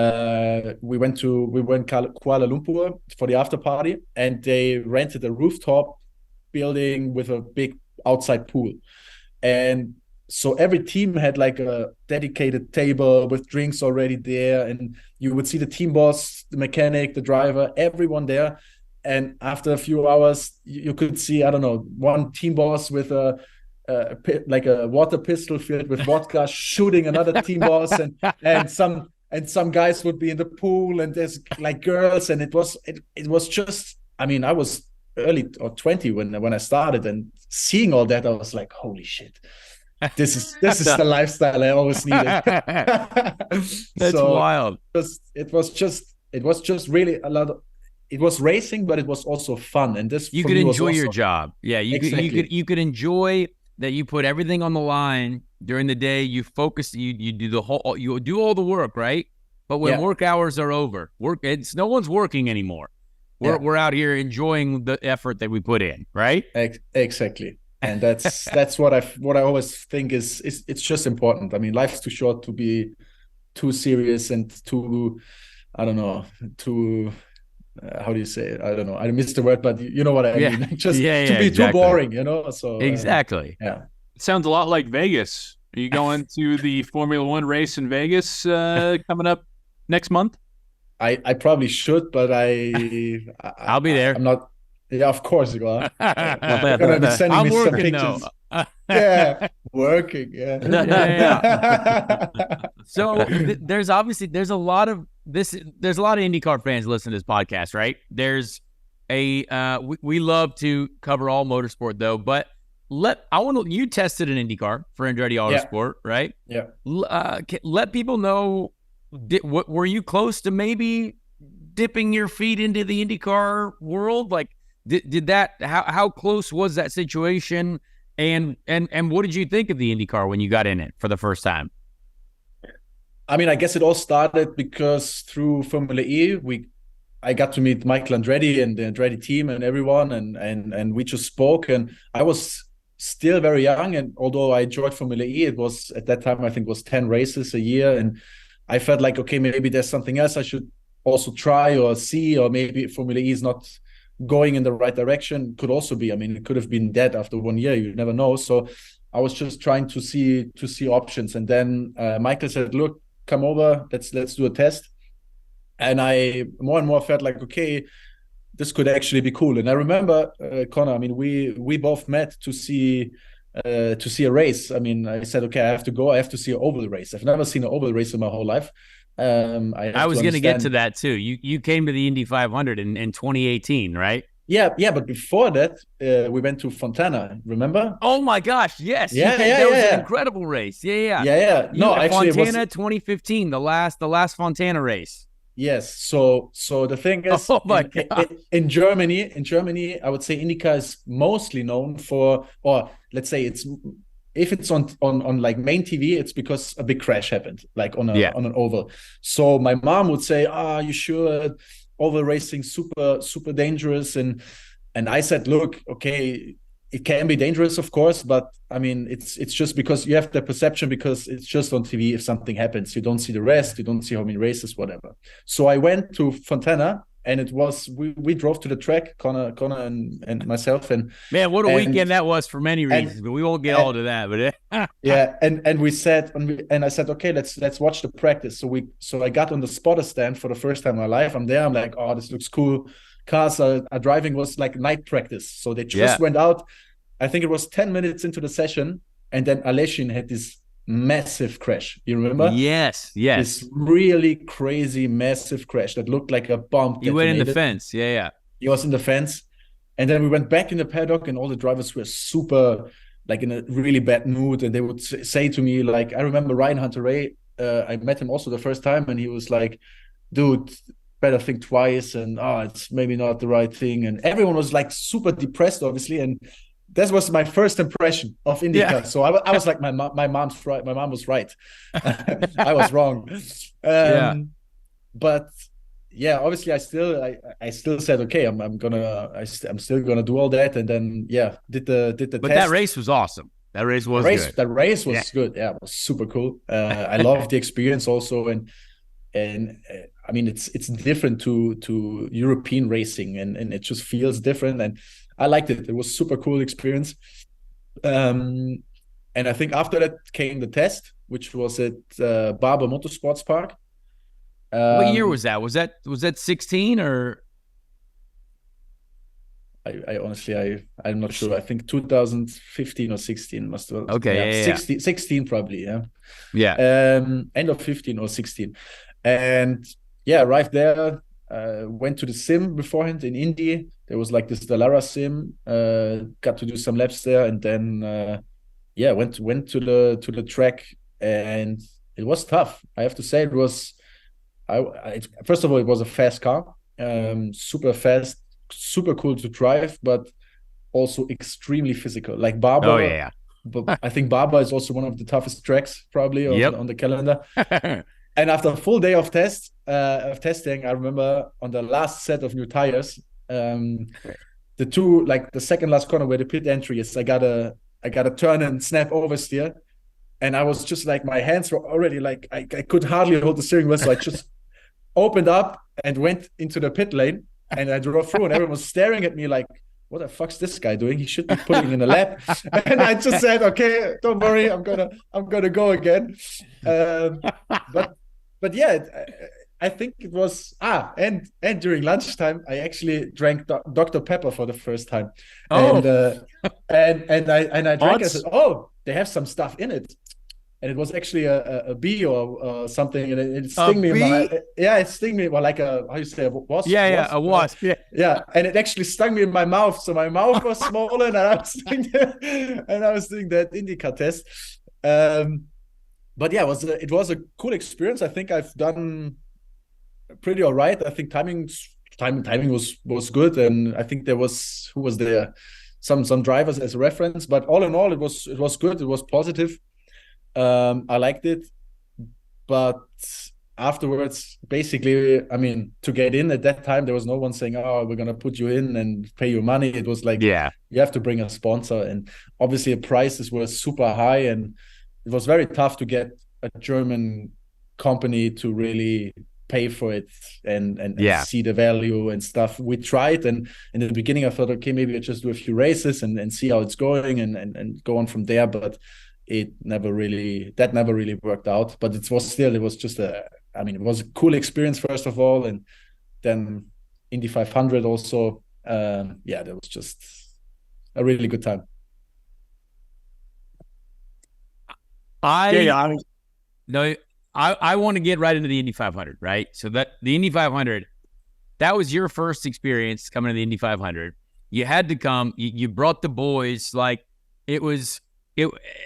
went Kuala Lumpur for the after party, and they rented a rooftop building with a big outside pool. And so every team had like a dedicated table with drinks already there, and you would see the team boss, the mechanic, the driver, everyone there. And after a few hours, you could see, I don't know, one team boss with a water pistol filled with vodka shooting another team boss, and some guys would be in the pool, and there's like girls, and it was just, I mean, I was early or 20 when I started, and seeing all that, I was like, holy shit. This is the lifestyle I always needed. That's wild. It was just really a lot of, it was racing, but it was also fun. And this, you could enjoy your job. Yeah, you could enjoy that. You put everything on the line during the day. You focus. You do all the work, right? But when work hours are over, no one's working anymore. We're out here enjoying the effort that we put in, right? Exactly. And that's what I always think is it's just important. I mean, life's too short to be too serious and too, I don't know, too. How do you say it? I don't know. I missed the word, but you know what I mean. Just to be too boring, So exactly. It sounds a lot like Vegas. Are you going to the Formula One race in Vegas coming up next month? I probably should, but I'll be there. I'm not. Yeah, of course you are. You're gonna be sending me some pictures. Yeah, working. Yeah. So there's a lot of IndyCar fans listening to this podcast, right? There's we love to cover all motorsport though, but you tested an IndyCar for Andretti Autosport, right? Yeah. Let people know, were you close to maybe dipping your feet into the IndyCar world? Like, did that? How close was that situation? And what did you think of the IndyCar when you got in it for the first time? I mean, I guess it all started because through Formula E, I got to meet Michael Andretti and the Andretti team and everyone, and we just spoke. And I was still very young, and although I enjoyed Formula E, it was at that time I think it was 10 races a year, and I felt like, okay, maybe there's something else I should also try or see, or maybe Formula E is not going in the right direction. Could also be, I mean, it could have been dead after 1 year, you never know. So I was just trying to see options, and then Michael said, look, come over, let's do a test. And I more and more felt like, okay, this could actually be cool. And I remember, Connor, I mean, we both met to see a race. I mean, I said, okay, I have to see an oval race. I've never seen an oval race in my whole life. I was going to get to that too. You came to the Indy 500 in 2018, right? Yeah. But before that, we went to Fontana. Remember? Oh my gosh, yes. Yeah. That was an incredible race. Yeah. No, actually, Fontana 2015, the last Fontana race. Yes. So the thing is, in Germany, I would say IndyCar is mostly known for, or let's say if it's on like main TV, it's because a big crash happened, like on an oval. So my mom would say, you should. Oval racing, super dangerous. And I said, look, okay, it can be dangerous, of course, but I mean, it's just because you have the perception, because it's just on TV. If something happens, you don't see the rest, you don't see how many races, whatever. So I went to Fontana, and it was we drove to the track, Connor and myself, and man, what a weekend that was for many reasons, but we won't get all to that. But yeah, and we said, and I said, okay, let's watch the practice. So I got on the spotter stand for the first time in my life. I'm there. I'm like, oh, this looks cool. Cars are driving. Was like night practice, so they just went out. I think it was 10 minutes into the session, and then Aleshin had this massive crash. You remember? Yes. This really crazy massive crash that looked like a bomb. He went in the fence. Yeah. He was in the fence. And then we went back in the paddock, and all the drivers were super, like, in a really bad mood. And they would say to me, like, I remember Ryan Hunter-Reay, I met him also the first time, and he was like, dude, better think twice, and it's maybe not the right thing. And everyone was like super depressed, obviously. And that was my first impression of IndyCar. Yeah. So I was like, my mom's right. My mom was right. I was wrong. But yeah, obviously I still said, okay, I'm still gonna do all that. And then did the but test. That race was awesome. That race was good. That race was good. Yeah, it was super cool. I loved the experience also. And I mean, it's different to European racing, and it just feels different. And I liked it. It was super cool experience. And I think after that came the test, which was at Barber Motorsports Park. What year was that? Was that 16 or? I honestly, I'm not sure. I think 2015 or 16 must have. Okay, 16 probably. Yeah. End of 15 or 16, and arrived there. Went to the sim beforehand in Indy. There was like this Dallara sim. Got to do some laps there, and then went to the track, and it was tough. I have to say, it was. First of all, it was a fast car, super fast, super cool to drive, but also extremely physical. Like Barber. Oh yeah. But I think Barber is also one of the toughest tracks probably on the calendar. And after a full day of testing, I remember on the last set of new tires, the second last corner where the pit entry is, I gotta turn and snap oversteer. And I was just like, my hands were already like, I could hardly hold the steering wheel. So I just opened up and went into the pit lane, and I drove through, and everyone was staring at me like, what the fuck's this guy doing? He should be putting in a lap. And I just said, okay, don't worry, I'm gonna go again. But yeah, I think it was and during lunchtime I actually drank Dr. Pepper for the first time. And I drank. I said, oh, they have some stuff in it. And it was actually a bee or something, and it stung me. It stung me. Well, like how you say, a wasp? A wasp. Yeah, and it actually stung me in my mouth. So my mouth was swollen, and I was doing that IndyCar test. But yeah, it was a cool experience. I think I've done pretty all right. I think timing was good, and I think who was there? Some drivers as a reference, but all in all, it was good. It was positive. I liked it, but afterwards, basically, I mean, to get in at that time, there was no one saying, "Oh, we're gonna put you in and pay you money." It was like, you have to bring a sponsor, and obviously, the prices were super high, and it was very tough to get a German company to really pay for it and see the value and stuff. We tried, and in the beginning, I thought, okay, maybe I just do a few races and see how it's going and go on from there, but that never really worked out. But it was just it was a cool experience first of all, and then Indy 500 also. That was just a really good time. I want to get right into the Indy 500, right? So that the Indy 500, that was your first experience coming to the Indy 500. You had to come. You brought the boys. Like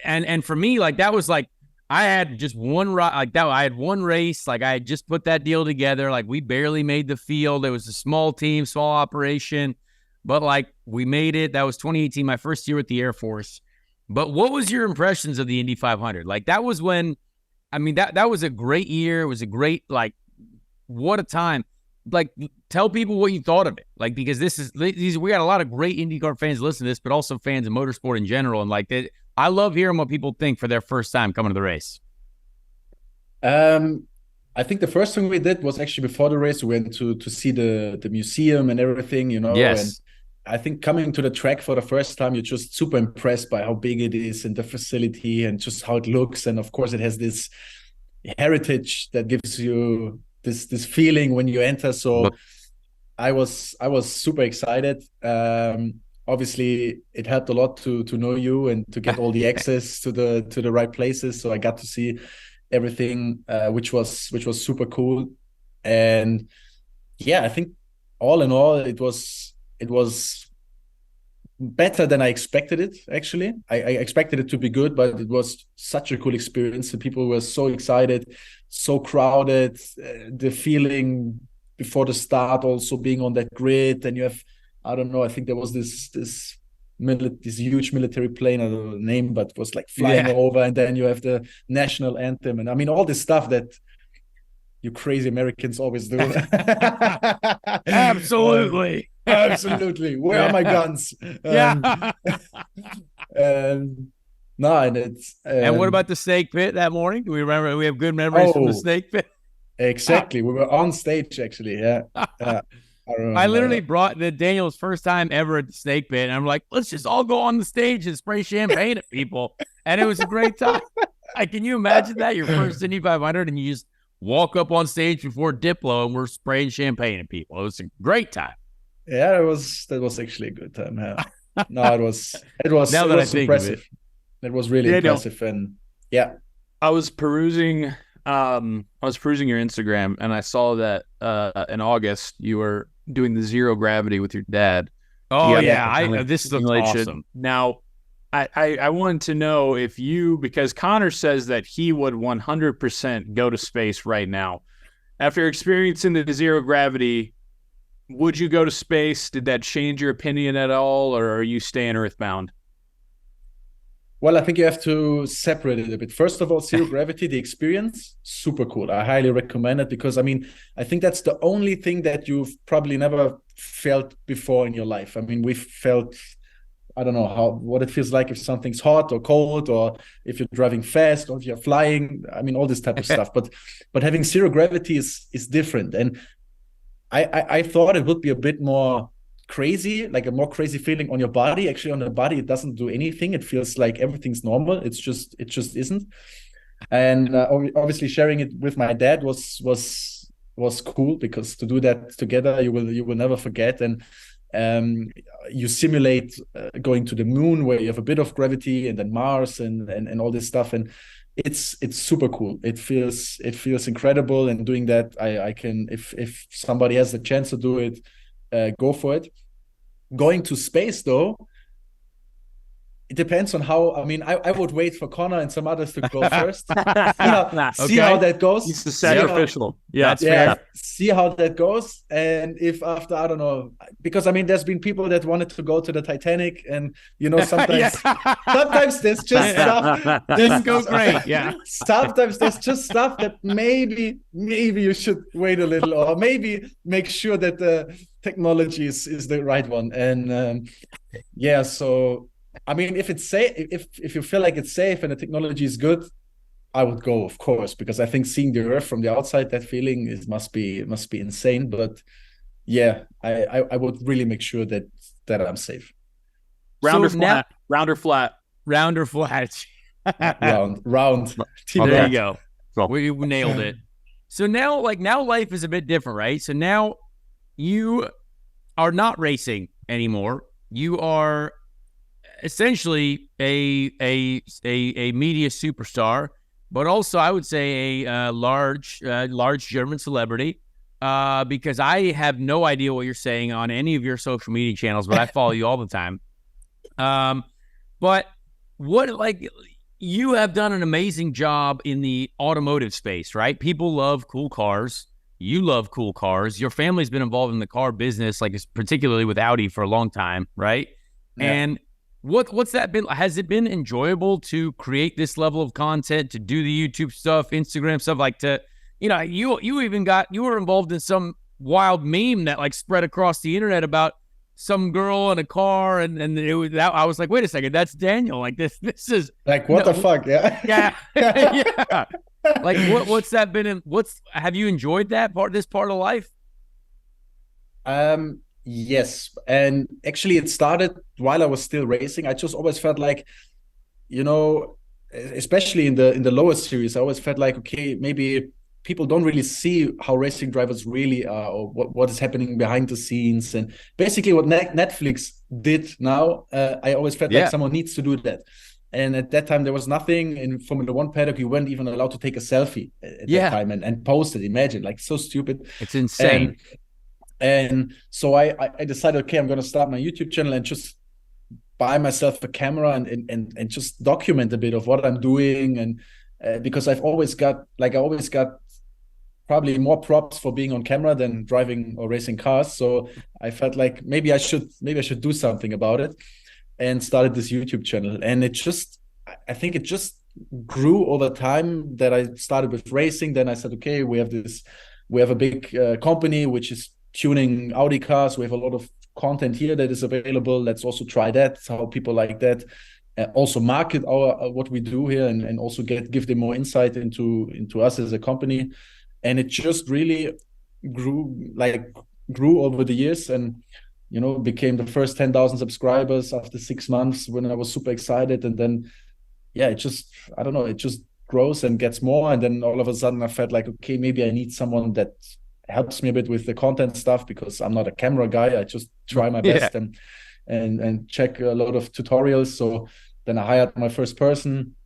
and for me, like that was like I had just one like that. I had one race. Like I had just put that deal together. Like we barely made the field. It was a small team, small operation, but like we made it. That was 2018, my first year with the Air Force. But what was your impressions of the Indy 500? Like that was when, I mean, that was a great year. It was a great, like, what a time. Like, tell people what you thought of it. Like, because we got a lot of great IndyCar fans listening to this, but also fans of motorsport in general. And like, I love hearing what people think for their first time coming to the race. I think the first thing we did was actually before the race, we went to see the museum and everything, Yes. And I think coming to the track for the first time, you're just super impressed by how big it is and the facility and just how it looks. And of course, it has this heritage that gives you this feeling when you enter. So I was super excited. obviously it helped a lot to know you and to get all the access to the right places. So I got to see everything, which was super cool. And yeah, I think all in all, it was better than I expected it. Actually, I expected it to be good, but it was such a cool experience. The people were so excited, so crowded. The feeling before the start, also being on that grid, and you have, I don't know, I think there was this huge military plane, I don't know the name, but was like flying over, and then you have the national anthem, and I mean all this stuff that you crazy Americans always do. Absolutely. Absolutely. Where are my guns? Yeah. No, and it's and what about the snake pit that morning? Do we remember? We have good memories from the snake pit. Exactly. We were on stage actually. Yeah. I literally brought Daniel's first time ever at the snake pit, and I'm like, let's just all go on the stage and spray champagne at people, and it was a great time. Like, can you imagine that? Your first Indy 500, and you just walk up on stage before Diplo, and we're spraying champagne at people. It was a great time. Yeah, that was actually a good time. Yeah. No, it was now that I think impressive. It was really impressive, and yeah. I was perusing your Instagram, and I saw that in August you were doing the zero gravity with your dad. Oh yeah, this looks awesome. Now, I wanted to know if because Connor says that he would 100% go to space right now. After experiencing the zero gravity, would you go to space? Did that change your opinion at all, or are you staying earthbound? Well, I think you have to separate it a bit. First of all, zero gravity, the experience, super cool. I highly recommend it because, I mean, I think that's the only thing that you've probably never felt before in your life. I mean, we've felt, I don't know what it feels like if something's hot or cold, or if you're driving fast, or if you're flying. I mean, all this type of stuff. But having zero gravity is different. And I thought it would be a bit more crazy, like a more crazy feeling on your body. Actually, on the body, it doesn't do anything. It feels like everything's normal. It just isn't. And obviously, sharing it with my dad was cool, because to do that together, you will never forget. And you simulate going to the moon, where you have a bit of gravity, and then Mars and all this stuff. And it's super cool. It feels incredible. And doing that, I can, if somebody has the chance to do it, go for it. Going to space, though, it depends on how. I mean, I would wait for Connor and some others to go first. See how that goes. It's the sacrificial. That's fair. See how that goes. And if after, I don't know, because I mean, there's been people that wanted to go to the Titanic, and sometimes sometimes there's just stuff. Didn't go great. Yeah. Sometimes there's just stuff that maybe you should wait a little, or maybe make sure that the technology is the right one. And so. I mean, if it's safe, if you feel like it's safe and the technology is good, I would go, of course, because I think seeing the Earth from the outside, that feeling must be insane. But yeah, I would really make sure that I'm safe. Round or flat? Round or flat? Round or flat? Round. There you go. We nailed it. So now life is a bit different, right? So now you are not racing anymore. You are essentially a media superstar, but also I would say a large German celebrity, because I have no idea what you're saying on any of your social media channels, but I follow you all the time. But you have done an amazing job in the automotive space, right? People love cool cars. You love cool cars. Your family's been involved in the car business, particularly with Audi, for a long time, right? Yeah. And what's that been? Has it been enjoyable to create this level of content, to do the YouTube stuff, Instagram stuff, you were involved in some wild meme that spread across the internet about some girl in a car, and it was that. I was like, wait a second, that's Daniel. This is what the fuck? Yeah. Yeah. What's that been in? Have you enjoyed this part of life? Yes, and actually it started while I was still racing. I just always felt like, especially in the lower series, I always felt like, okay, maybe people don't really see how racing drivers really are, or what is happening behind the scenes. And basically what Netflix did now, I always felt like someone needs to do that. And at that time, there was nothing in Formula One paddock. You weren't even allowed to take a selfie at that time and post it. Imagine, like, so stupid. It's insane. And so I decided, okay, I'm going to start my YouTube channel and just buy myself a camera and just document a bit of what I'm doing. And because I always got probably more props for being on camera than driving or racing cars. So I felt like maybe I should do something about it, and started this YouTube channel. And I think it just grew over time. That I started with racing. Then I said, okay, we have a big company which is tuning Audi cars. We have a lot of content here that is available. Let's also try that. How people like that. Also market our what we do here, and also give them more insight into us as a company. And it just really grew over the years, and became the first 10,000 subscribers after 6 months, when I was super excited. And then it just grows and gets more. And then all of a sudden I felt like, okay, maybe I need someone that helps me a bit with the content stuff, because I'm not a camera guy. I just try my best and check a lot of tutorials. So then I hired my first person,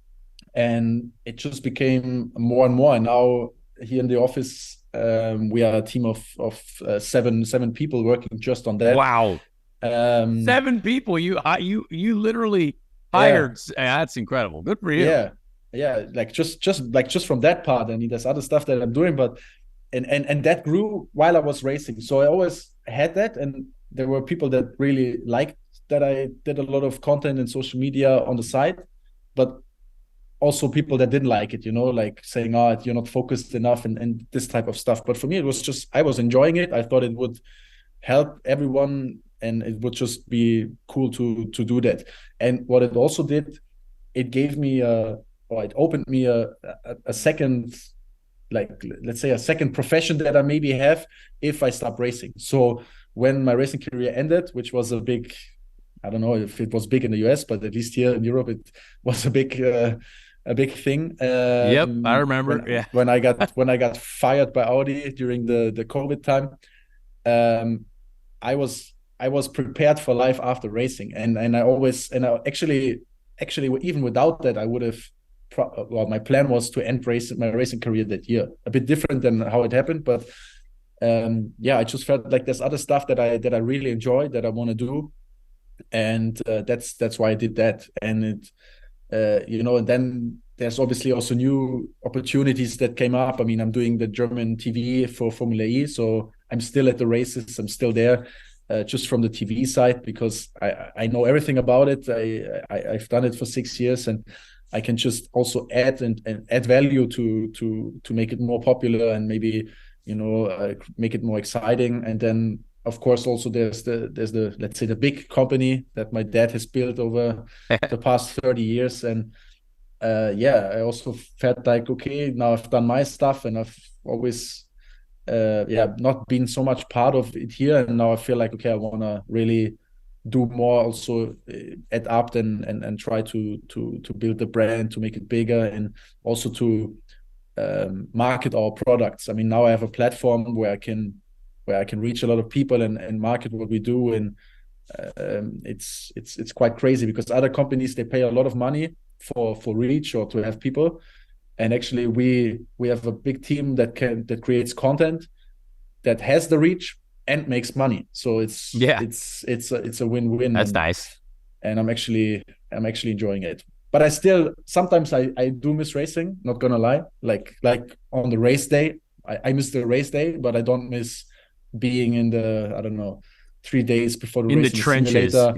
and it just became more and more. And now here in the office, we are a team of seven people working just on that. Wow. 7 people. You literally hired. That's incredible. Good for you. Yeah. Like just from that part. I mean, there's other stuff that I'm doing, but and that grew while I was racing. So I always had that, and there were people that really liked that I did a lot of content and social media on the side, but also people that didn't like it, like saying, oh, you're not focused enough, and this type of stuff. But for me, it was just, I was enjoying it. I thought it would help everyone, and it would just be cool to do that. And what it also did, it gave me it opened me a second, like, let's say, a second profession that I maybe have if I stop racing. So when my racing career ended, which was a big, I don't know if it was big in the US, but at least here in Europe, it was a big thing. Yep, I remember. When I got fired by Audi during the COVID time, I was prepared for life after racing, and I actually even without that, I would have. My plan was to end my racing career that year. A bit different than how it happened, but I just felt like there's other stuff that I really enjoy, that I want to do, and that's why I did that. And it, and then there's obviously also new opportunities that came up. I mean, I'm doing the German TV for Formula E, so I'm still at the races. I'm still there, just from the TV side, because I know everything about it. I've done it for 6 years, and I can just also add and add value to make it more popular, and maybe make it more exciting. And then of course also there's the let's say the big company that my dad has built over the past 30 years. And I also felt like, okay, now I've done my stuff, and I've always not been so much part of it here, and now I feel like, okay, I want to really do more also at Abt and try to build the brand, to make it bigger, and also to market our products. I mean, now I have a platform where I can reach a lot of people and market what we do. And it's quite crazy, because other companies, they pay a lot of money for reach or to have people, and actually we have a big team that creates content that has the reach and makes money. So it's a win-win. That's nice. And I'm actually enjoying it. But I still sometimes I do miss racing, not gonna lie. Like on the race day, I miss the race day, but I don't miss being in the, I don't know, 3 days before the in race the trenches, or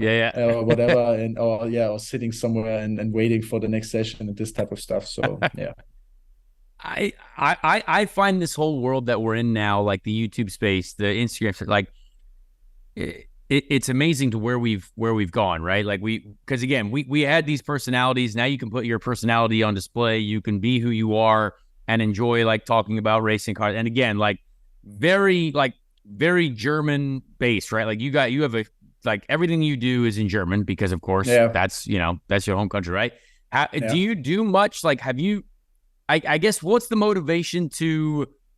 whatever, or sitting somewhere and waiting for the next session and this type of stuff. So yeah. I find this whole world that we're in now, like the YouTube space, the Instagram, like it's amazing to where we've gone, right? Like because again, we had these personalities. Now you can put your personality on display. You can be who you are and enjoy like talking about racing cars. And again, like very German based, right? Like you have like everything you do is in German, because of course that's your home country, right? Do you do much? Like, have you? I guess what's the motivation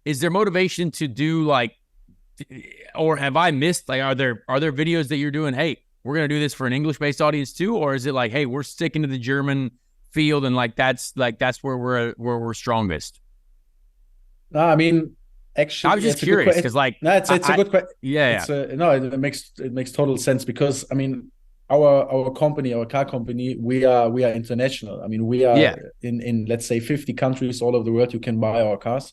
is there motivation to do like, or have I missed, like, are there videos that you're doing? Hey, we're going to do this for an English-based audience too? Or is it like, hey, we're sticking to the German field and that's where we're strongest? No, I mean, actually, I was just curious because no, it's a good question. Yeah. No, it makes total sense because, I mean, our company, our car company, we are international. I mean, we are in let's say 50 countries all over the world. You can buy our cars.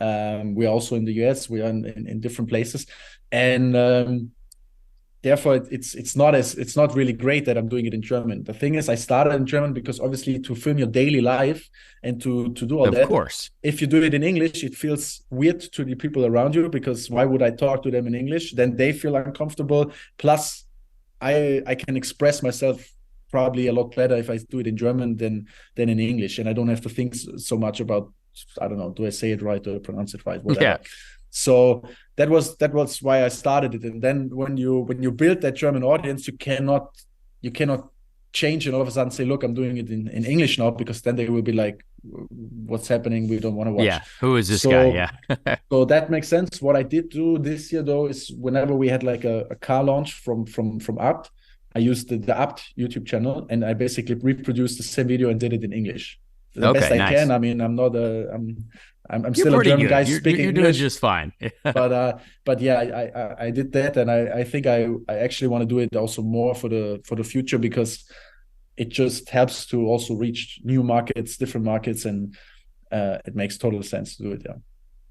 We are also in the US. We are in different places, and therefore it's not really great that I'm doing it in German. The thing is, I started in German because obviously to film your daily life and to do all that. Of course. If you do it in English, it feels weird to the people around you because why would I talk to them in English? Then they feel uncomfortable. Plus, I can express myself probably a lot better if I do it in German than in English, and I don't have to think so much about, I don't know, do I say it right or pronounce it right, whatever. Yeah. So that was why I started it. And then when you build that German audience, you cannot change and all of a sudden say, look, I'm doing it in English now, because then they will be like, what's happening? We don't want to watch. Yeah. Who is this guy? Yeah. So that makes sense. What I did do this year though is whenever we had like a car launch from Abt, I used the Abt YouTube channel and I basically reproduced the same video and did it in English. The best I can. I mean, I'm still a German guy speaking English. You're doing just fine. but yeah, I did that, and I think I actually want to do it also more for the future, because it just helps to also reach new markets, different markets, and it makes total sense to do it. Yeah.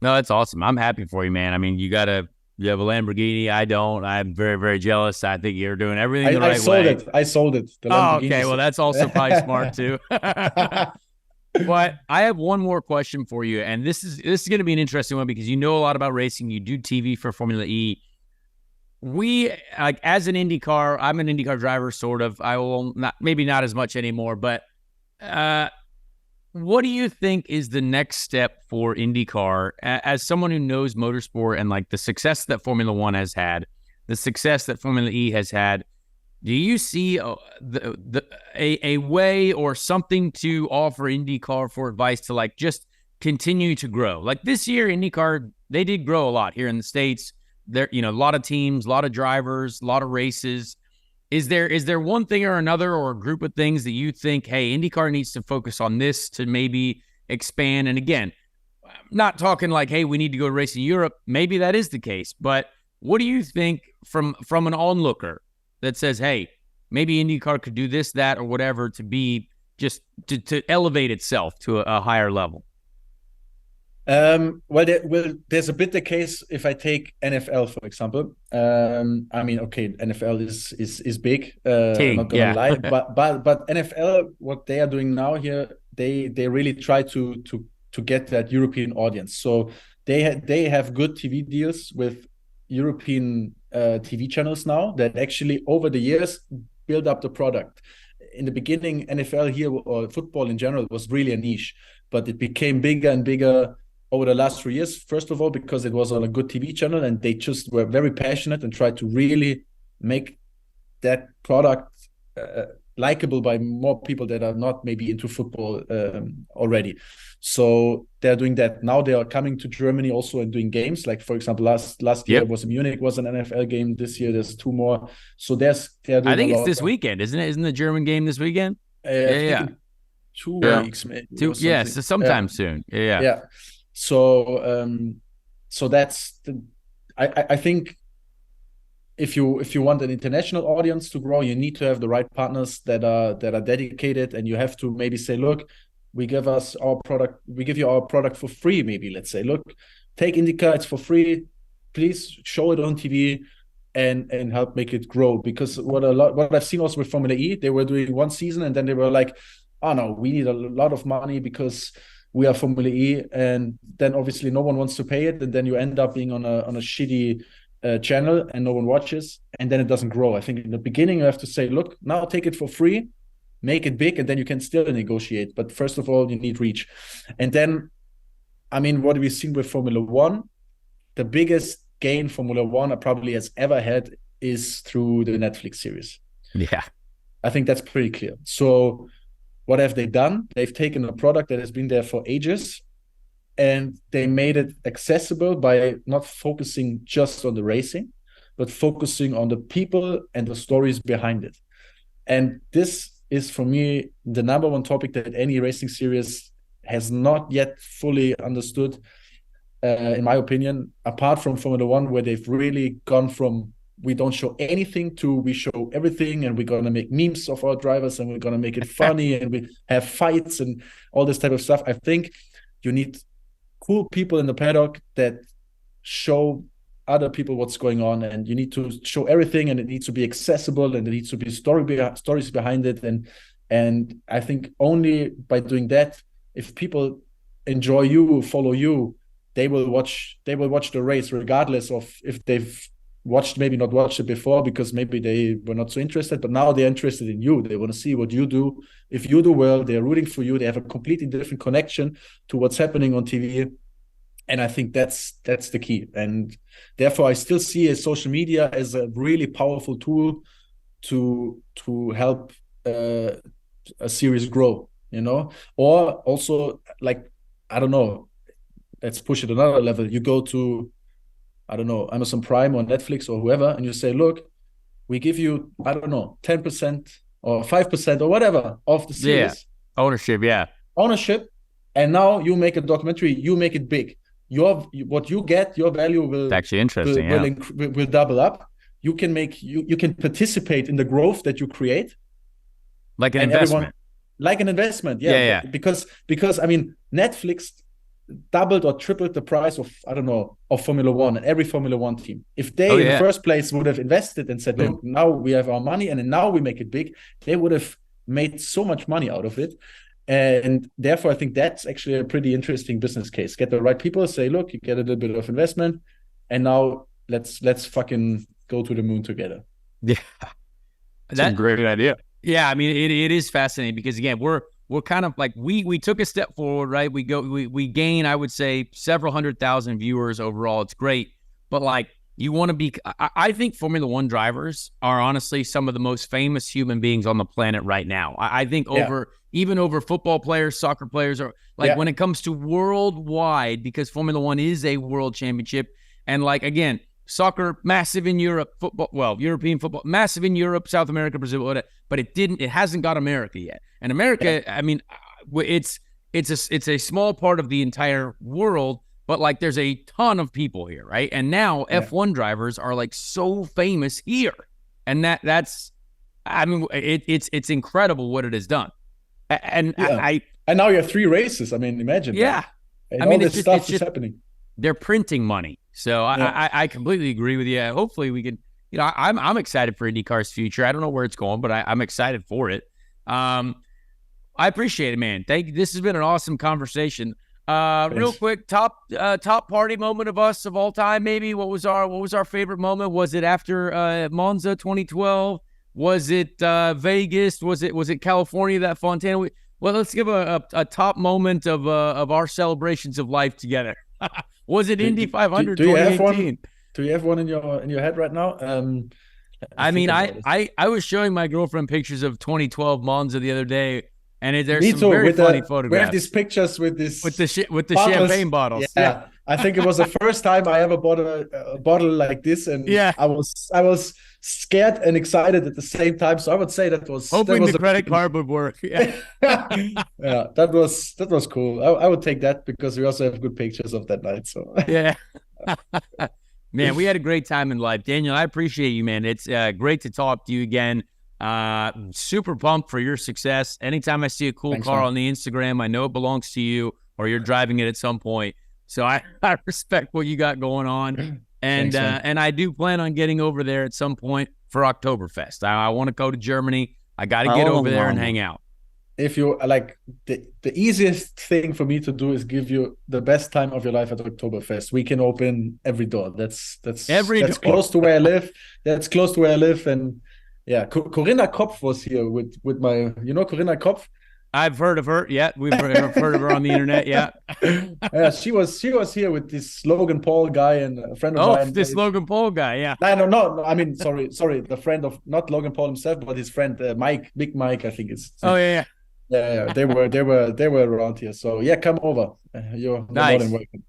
No, that's awesome. I'm happy for you, man. I mean, you have a Lamborghini. I don't. I'm very, very jealous. I think you're doing everything the right way. I sold it. Oh, okay. Well, that's also probably smart too. But I have one more question for you, and this is going to be an interesting one because you know a lot about racing. You do TV for Formula E. We, like, as an IndyCar, I'm an IndyCar driver, sort of. I will maybe not as much anymore, but what do you think is the next step for IndyCar as someone who knows motorsport and like the success that Formula One has had, the success that Formula E has had? Do you see a way or something to offer IndyCar for advice to like just continue to grow? Like this year, IndyCar, they did grow a lot here in the States. There, a lot of teams, a lot of drivers, a lot of races. Is there one thing or another or a group of things that you think, hey, IndyCar needs to focus on this to maybe expand? And again, I'm not talking like, hey, we need to go race in Europe. Maybe that is the case. But what do you think from an onlooker that says, hey, maybe IndyCar could do this, that, or whatever to be just to elevate itself to a higher level? Well, there's a bit the case if I take NFL, for example. I mean, okay, NFL is big. I'm not gonna lie, but NFL, what they are doing now here, they really try to get that European audience. So they have good TV deals with European TV channels now that actually over the years build up the product. In the beginning, NFL here or football in general was really a niche, but it became bigger and bigger over the last 3 years. First of all, because it was on a good TV channel and they just were very passionate and tried to really make that product likable by more people that are not maybe into football already. So they're doing that. Now they are coming to Germany also and doing games. Like, for example, last year was in Munich, was an NFL game. This year there's 2 more. So they're doing I think it's this weekend, isn't it? Isn't the German game this weekend? Yeah. 2 weeks, maybe. So sometime soon. Yeah. So that's I think if you want an international audience to grow, you need to have the right partners that are dedicated, and you have to maybe say, look, we give you our product for free. Maybe let's say, look, take IndyCar, it's for free. Please show it on TV and help make it grow. Because what I've seen also with Formula E, they were doing 1 season and then they were like, oh no, we need a lot of money because we are Formula E, and then obviously no one wants to pay it, and then you end up being on a shitty channel and no one watches, and then it doesn't grow. I think in the beginning you have to say, look, now take it for free, make it big, and then you can still negotiate. But first of all, you need reach. And then, I mean, what we've seen with Formula One, the biggest gain Formula One probably has ever had is through the Netflix series. Yeah. I think that's pretty clear. So what have they done? They've taken a product that has been there for ages and they made it accessible by not focusing just on the racing, but focusing on the people and the stories behind it. And this is, for me, the number one topic that any racing series has not yet fully understood, in my opinion, apart from Formula One, where they've really gone from we don't show anything to we show everything, and we're going to make memes of our drivers, and we're going to make it funny, and we have fights and all this type of stuff. I think you need cool people in the paddock that show other people what's going on, and you need to show everything, and it needs to be accessible, and there needs to be stories behind it. And I think only by doing that, if people enjoy you, follow you, they will watch the race, regardless of if they've maybe not watched it before because maybe they were not so interested, but now they're interested in you. They want to see what you do. If you do well, they're rooting for you. They have a completely different connection to what's happening on TV. And I think that's the key. And therefore, I still see social media as a really powerful tool to help a series grow, or also, like, I don't know, let's push it another level. You go to, I don't know, Amazon Prime or Netflix or whoever, and you say, look, we give you, I don't know, 10% or 5% or whatever of the series. Yeah. Ownership. And now you make a documentary, you make it big. What you get, your value will it's actually interesting. Will double up. You can you can participate in the growth that you create. Like an investment. Like an investment, yeah. Because I mean, Netflix doubled or tripled the price of, I don't know, of Formula One and every Formula One team. If they in the first place would have invested and said, look, now we have our money and now we make it big, they would have made so much money out of it. And therefore, I think that's actually a pretty interesting business case. Get the right people, say, look, you get a little bit of investment, and now let's fucking go to the moon together. Yeah. That's a great idea. Yeah, I mean, it is fascinating because, again, we're kind of like, we took a step forward, right? We gain, I would say, several 100,000 viewers overall. It's great. But, like, you want to be, I think Formula One drivers are honestly some of the most famous human beings on the planet right now. I think even over football players, soccer players, or like when it comes to worldwide, because Formula One is a world championship. And, like, again, soccer, massive in Europe, European football, massive in Europe, South America, Brazil, but it hasn't got America yet. And America, I mean, it's a small part of the entire world, but, like, there's a ton of people here, right? And now F1 drivers are, like, so famous here. And that's, I mean, it's incredible what it has done. And and now you have 3 races. I mean, imagine. Yeah. And I mean, all this stuff is happening. They're printing money. So I completely agree with you. Hopefully we can, I'm excited for IndyCar's future. I don't know where it's going, but I'm excited for it. I appreciate it, man. This has been an awesome conversation. Real quick, top party moment of all time, maybe. What was our favorite moment? Was it after Monza 2012? Was it Vegas? Was it California, that Fontana? Well, let's give a top moment of our celebrations of life together. Was it Indy 500 2018? Do you have one in your head right now? I mean, I was showing my girlfriend pictures of 2012 Monza the other day, and there's some very funny photographs. We have these pictures with the champagne bottles. Yeah. I think it was the first time I ever bought a bottle like this, and I was scared and excited at the same time. So I would say that was hoping the credit card would work. Yeah, yeah, that was cool. I would take that because we also have good pictures of that night. So yeah, man, we had a great time in life, Daniel. I appreciate you, man. It's great to talk to you again. Super pumped for your success. Anytime I see a cool car on the Instagram, I know it belongs to you, or you're driving it at some point. So I respect what you got going on. And and I do plan on getting over there at some point for Oktoberfest. I want to go to Germany. I got to get over there and hang out. If you like, the easiest thing for me to do is give you the best time of your life at Oktoberfest. We can open every door. That's close to where I live. That's close to where I live. And yeah, Corinna Kopf was here with my, Corinna Kopf. I've heard of her. Yeah, we've heard of her on the internet. Yeah, yeah. She was here with this Logan Paul guy and a friend of mine. Oh, this Logan Paul guy. Yeah. No. I mean, sorry. The friend of, not Logan Paul himself, but his friend Mike, Big Mike. I think it's. Oh yeah. Yeah. They were around here. So yeah, come over. You're more than welcome.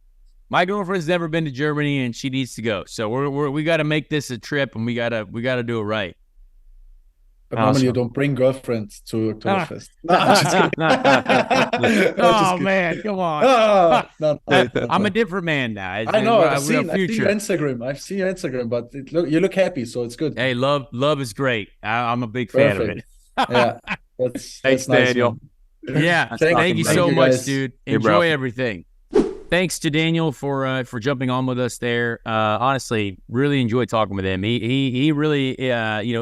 My girlfriend's never been to Germany, and she needs to go. So we got to make this a trip, and we gotta do it right. But normally you don't bring girlfriends to Oktoberfest. No, oh man, come on! No, I'm a different man now. I know. I've seen your Instagram. But you look happy, so it's good. Hey, love is great. I'm a big fan of it. Yeah, thanks, nice, Daniel. Man. Yeah, thank you so much, dude. Enjoy everything. Thanks to Daniel for jumping on with us there. Honestly, really enjoyed talking with him. He really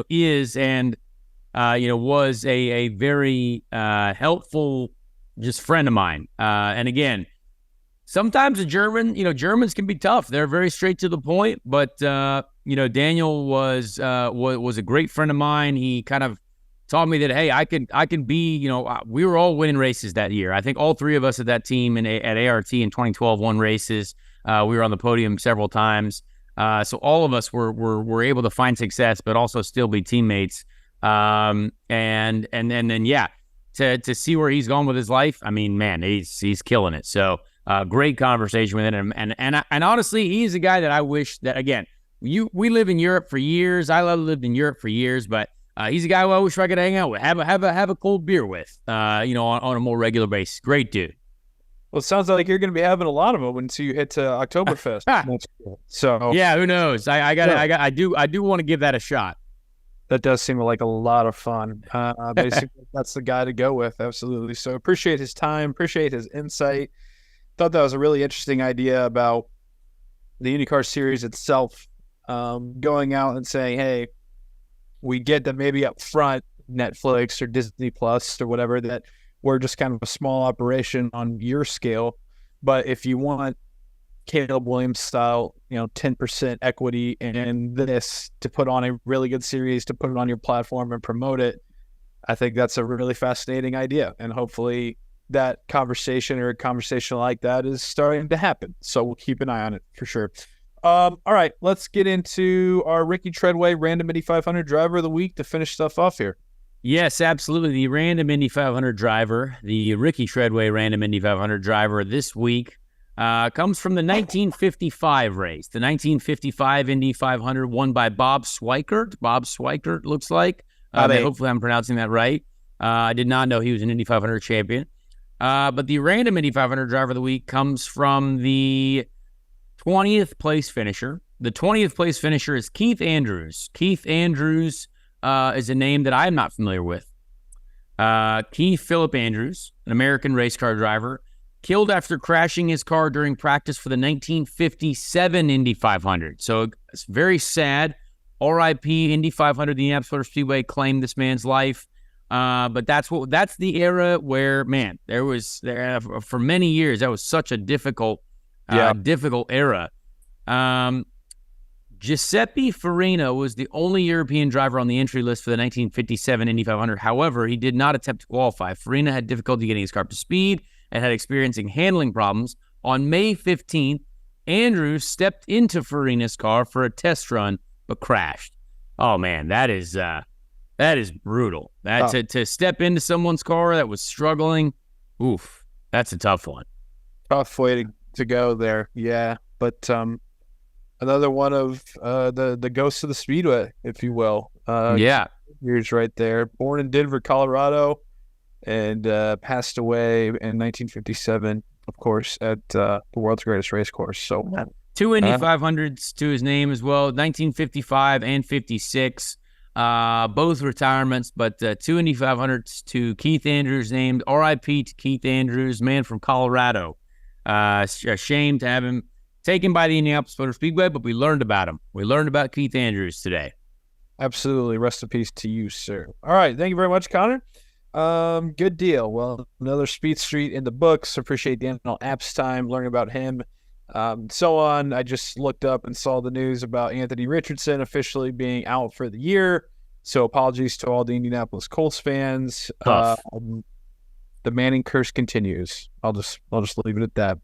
is and was a very helpful just friend of mine. And again, sometimes Germans can be tough. They're very straight to the point, but Daniel was a great friend of mine. He kind of taught me that, hey, I can be, we were all winning races that year. I think all three of us at that team at ART in 2012 won races. We were on the podium several times. So all of us were able to find success, but also still be teammates. And then to see where he's gone with his life. I mean, man, he's killing it. So great conversation with him. And honestly, he's a guy that I wish that, again, we live in Europe for years. I lived in Europe for years, but he's a guy who I wish I could hang out with, have a cold beer with, on a more regular basis. Great dude. Well, it sounds like you're going to be having a lot of them until you hit to Oktoberfest. That's cool. So yeah, who knows? I do want to give that a shot. That does seem like a lot of fun. Basically, that's the guy to go with. Absolutely. So appreciate his time. Appreciate his insight. Thought that was a really interesting idea about the IndyCar series itself, going out and saying, hey, we get that maybe up front, Netflix or Disney Plus or whatever, that we're just kind of a small operation on your scale. But if you want Caleb Williams style, 10% equity in this to put on a really good series, to put it on your platform and promote it, I think that's a really fascinating idea. And hopefully that conversation or a conversation like that is starting to happen. So we'll keep an eye on it for sure. All right, let's get into our Ricky Treadway Random Indy 500 Driver of the Week to finish stuff off here. Yes, absolutely. The Random Indy 500 driver, the Ricky Treadway Random Indy 500 driver this week comes from the 1955 race. The 1955 Indy 500 won by Bob Schweikert. Bob Schweikert, looks like. Hopefully I'm pronouncing that right. I did not know he was an Indy 500 champion. But the Random Indy 500 driver of the week comes from the 20th place finisher. The 20th place finisher is Keith Andrews. Keith Andrews is a name that I'm not familiar with. Keith Philip Andrews, an American race car driver, killed after crashing his car during practice for the 1957 Indy 500. So it's very sad. R.I.P. Indy 500, the Indianapolis Motor Speedway claimed this man's life. But that's the era where, man, for many years, that was such a difficult era. Giuseppe Farina was the only European driver on the entry list for the 1957 Indy 500. However, he did not attempt to qualify. Farina had difficulty getting his car up to speed and had experiencing handling problems. On May 15th, Andrews stepped into Farina's car for a test run, but crashed. Oh man, that is brutal. To step into someone's car that was struggling, oof, that's a tough one. Tough way to go there, yeah. But another one of the ghosts of the Speedway, if you will. Years right there. Born in Denver, Colorado, and passed away in 1957, of course, at the world's greatest race course. So two Indy 500s to his name as well, 1955 and 56. Both retirements, but two Indy 500s to Keith Andrews named. R.I.P. to Keith Andrews, man from Colorado. A shame to have him taken by the Indianapolis Motor Speedway, but we learned about him. We learned about Keith Andrews today. Absolutely. Rest in peace to you, sir. All right. Thank you very much, Connor. Good deal. Well, another Speed Street in the books. Appreciate Daniel App's time, learning about him. So on. I just looked up and saw the news about Anthony Richardson officially being out for the year. So apologies to all the Indianapolis Colts fans. The Manning curse continues. I'll just leave it at that.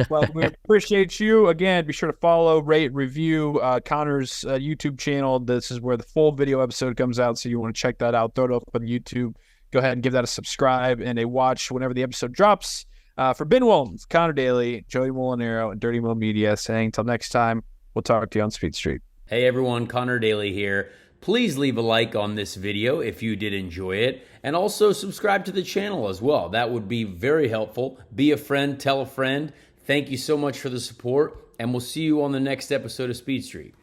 Well, we appreciate you. Again, be sure to follow, rate, review Connor's YouTube channel. This is where the full video episode comes out, so you want to check that out. Throw it up on YouTube. Go ahead and give that a subscribe and a watch whenever the episode drops. For Ben Waltons, Connor Daly, Joey Molinaro, and Dirty Mo Media saying till next time, we'll talk to you on Speed Street. Hey everyone, Connor Daly here. Please leave a like on this video if you did enjoy it, and also subscribe to the channel as well. That would be very helpful. Be a friend, tell a friend. Thank you so much for the support, and we'll see you on the next episode of Speed Street.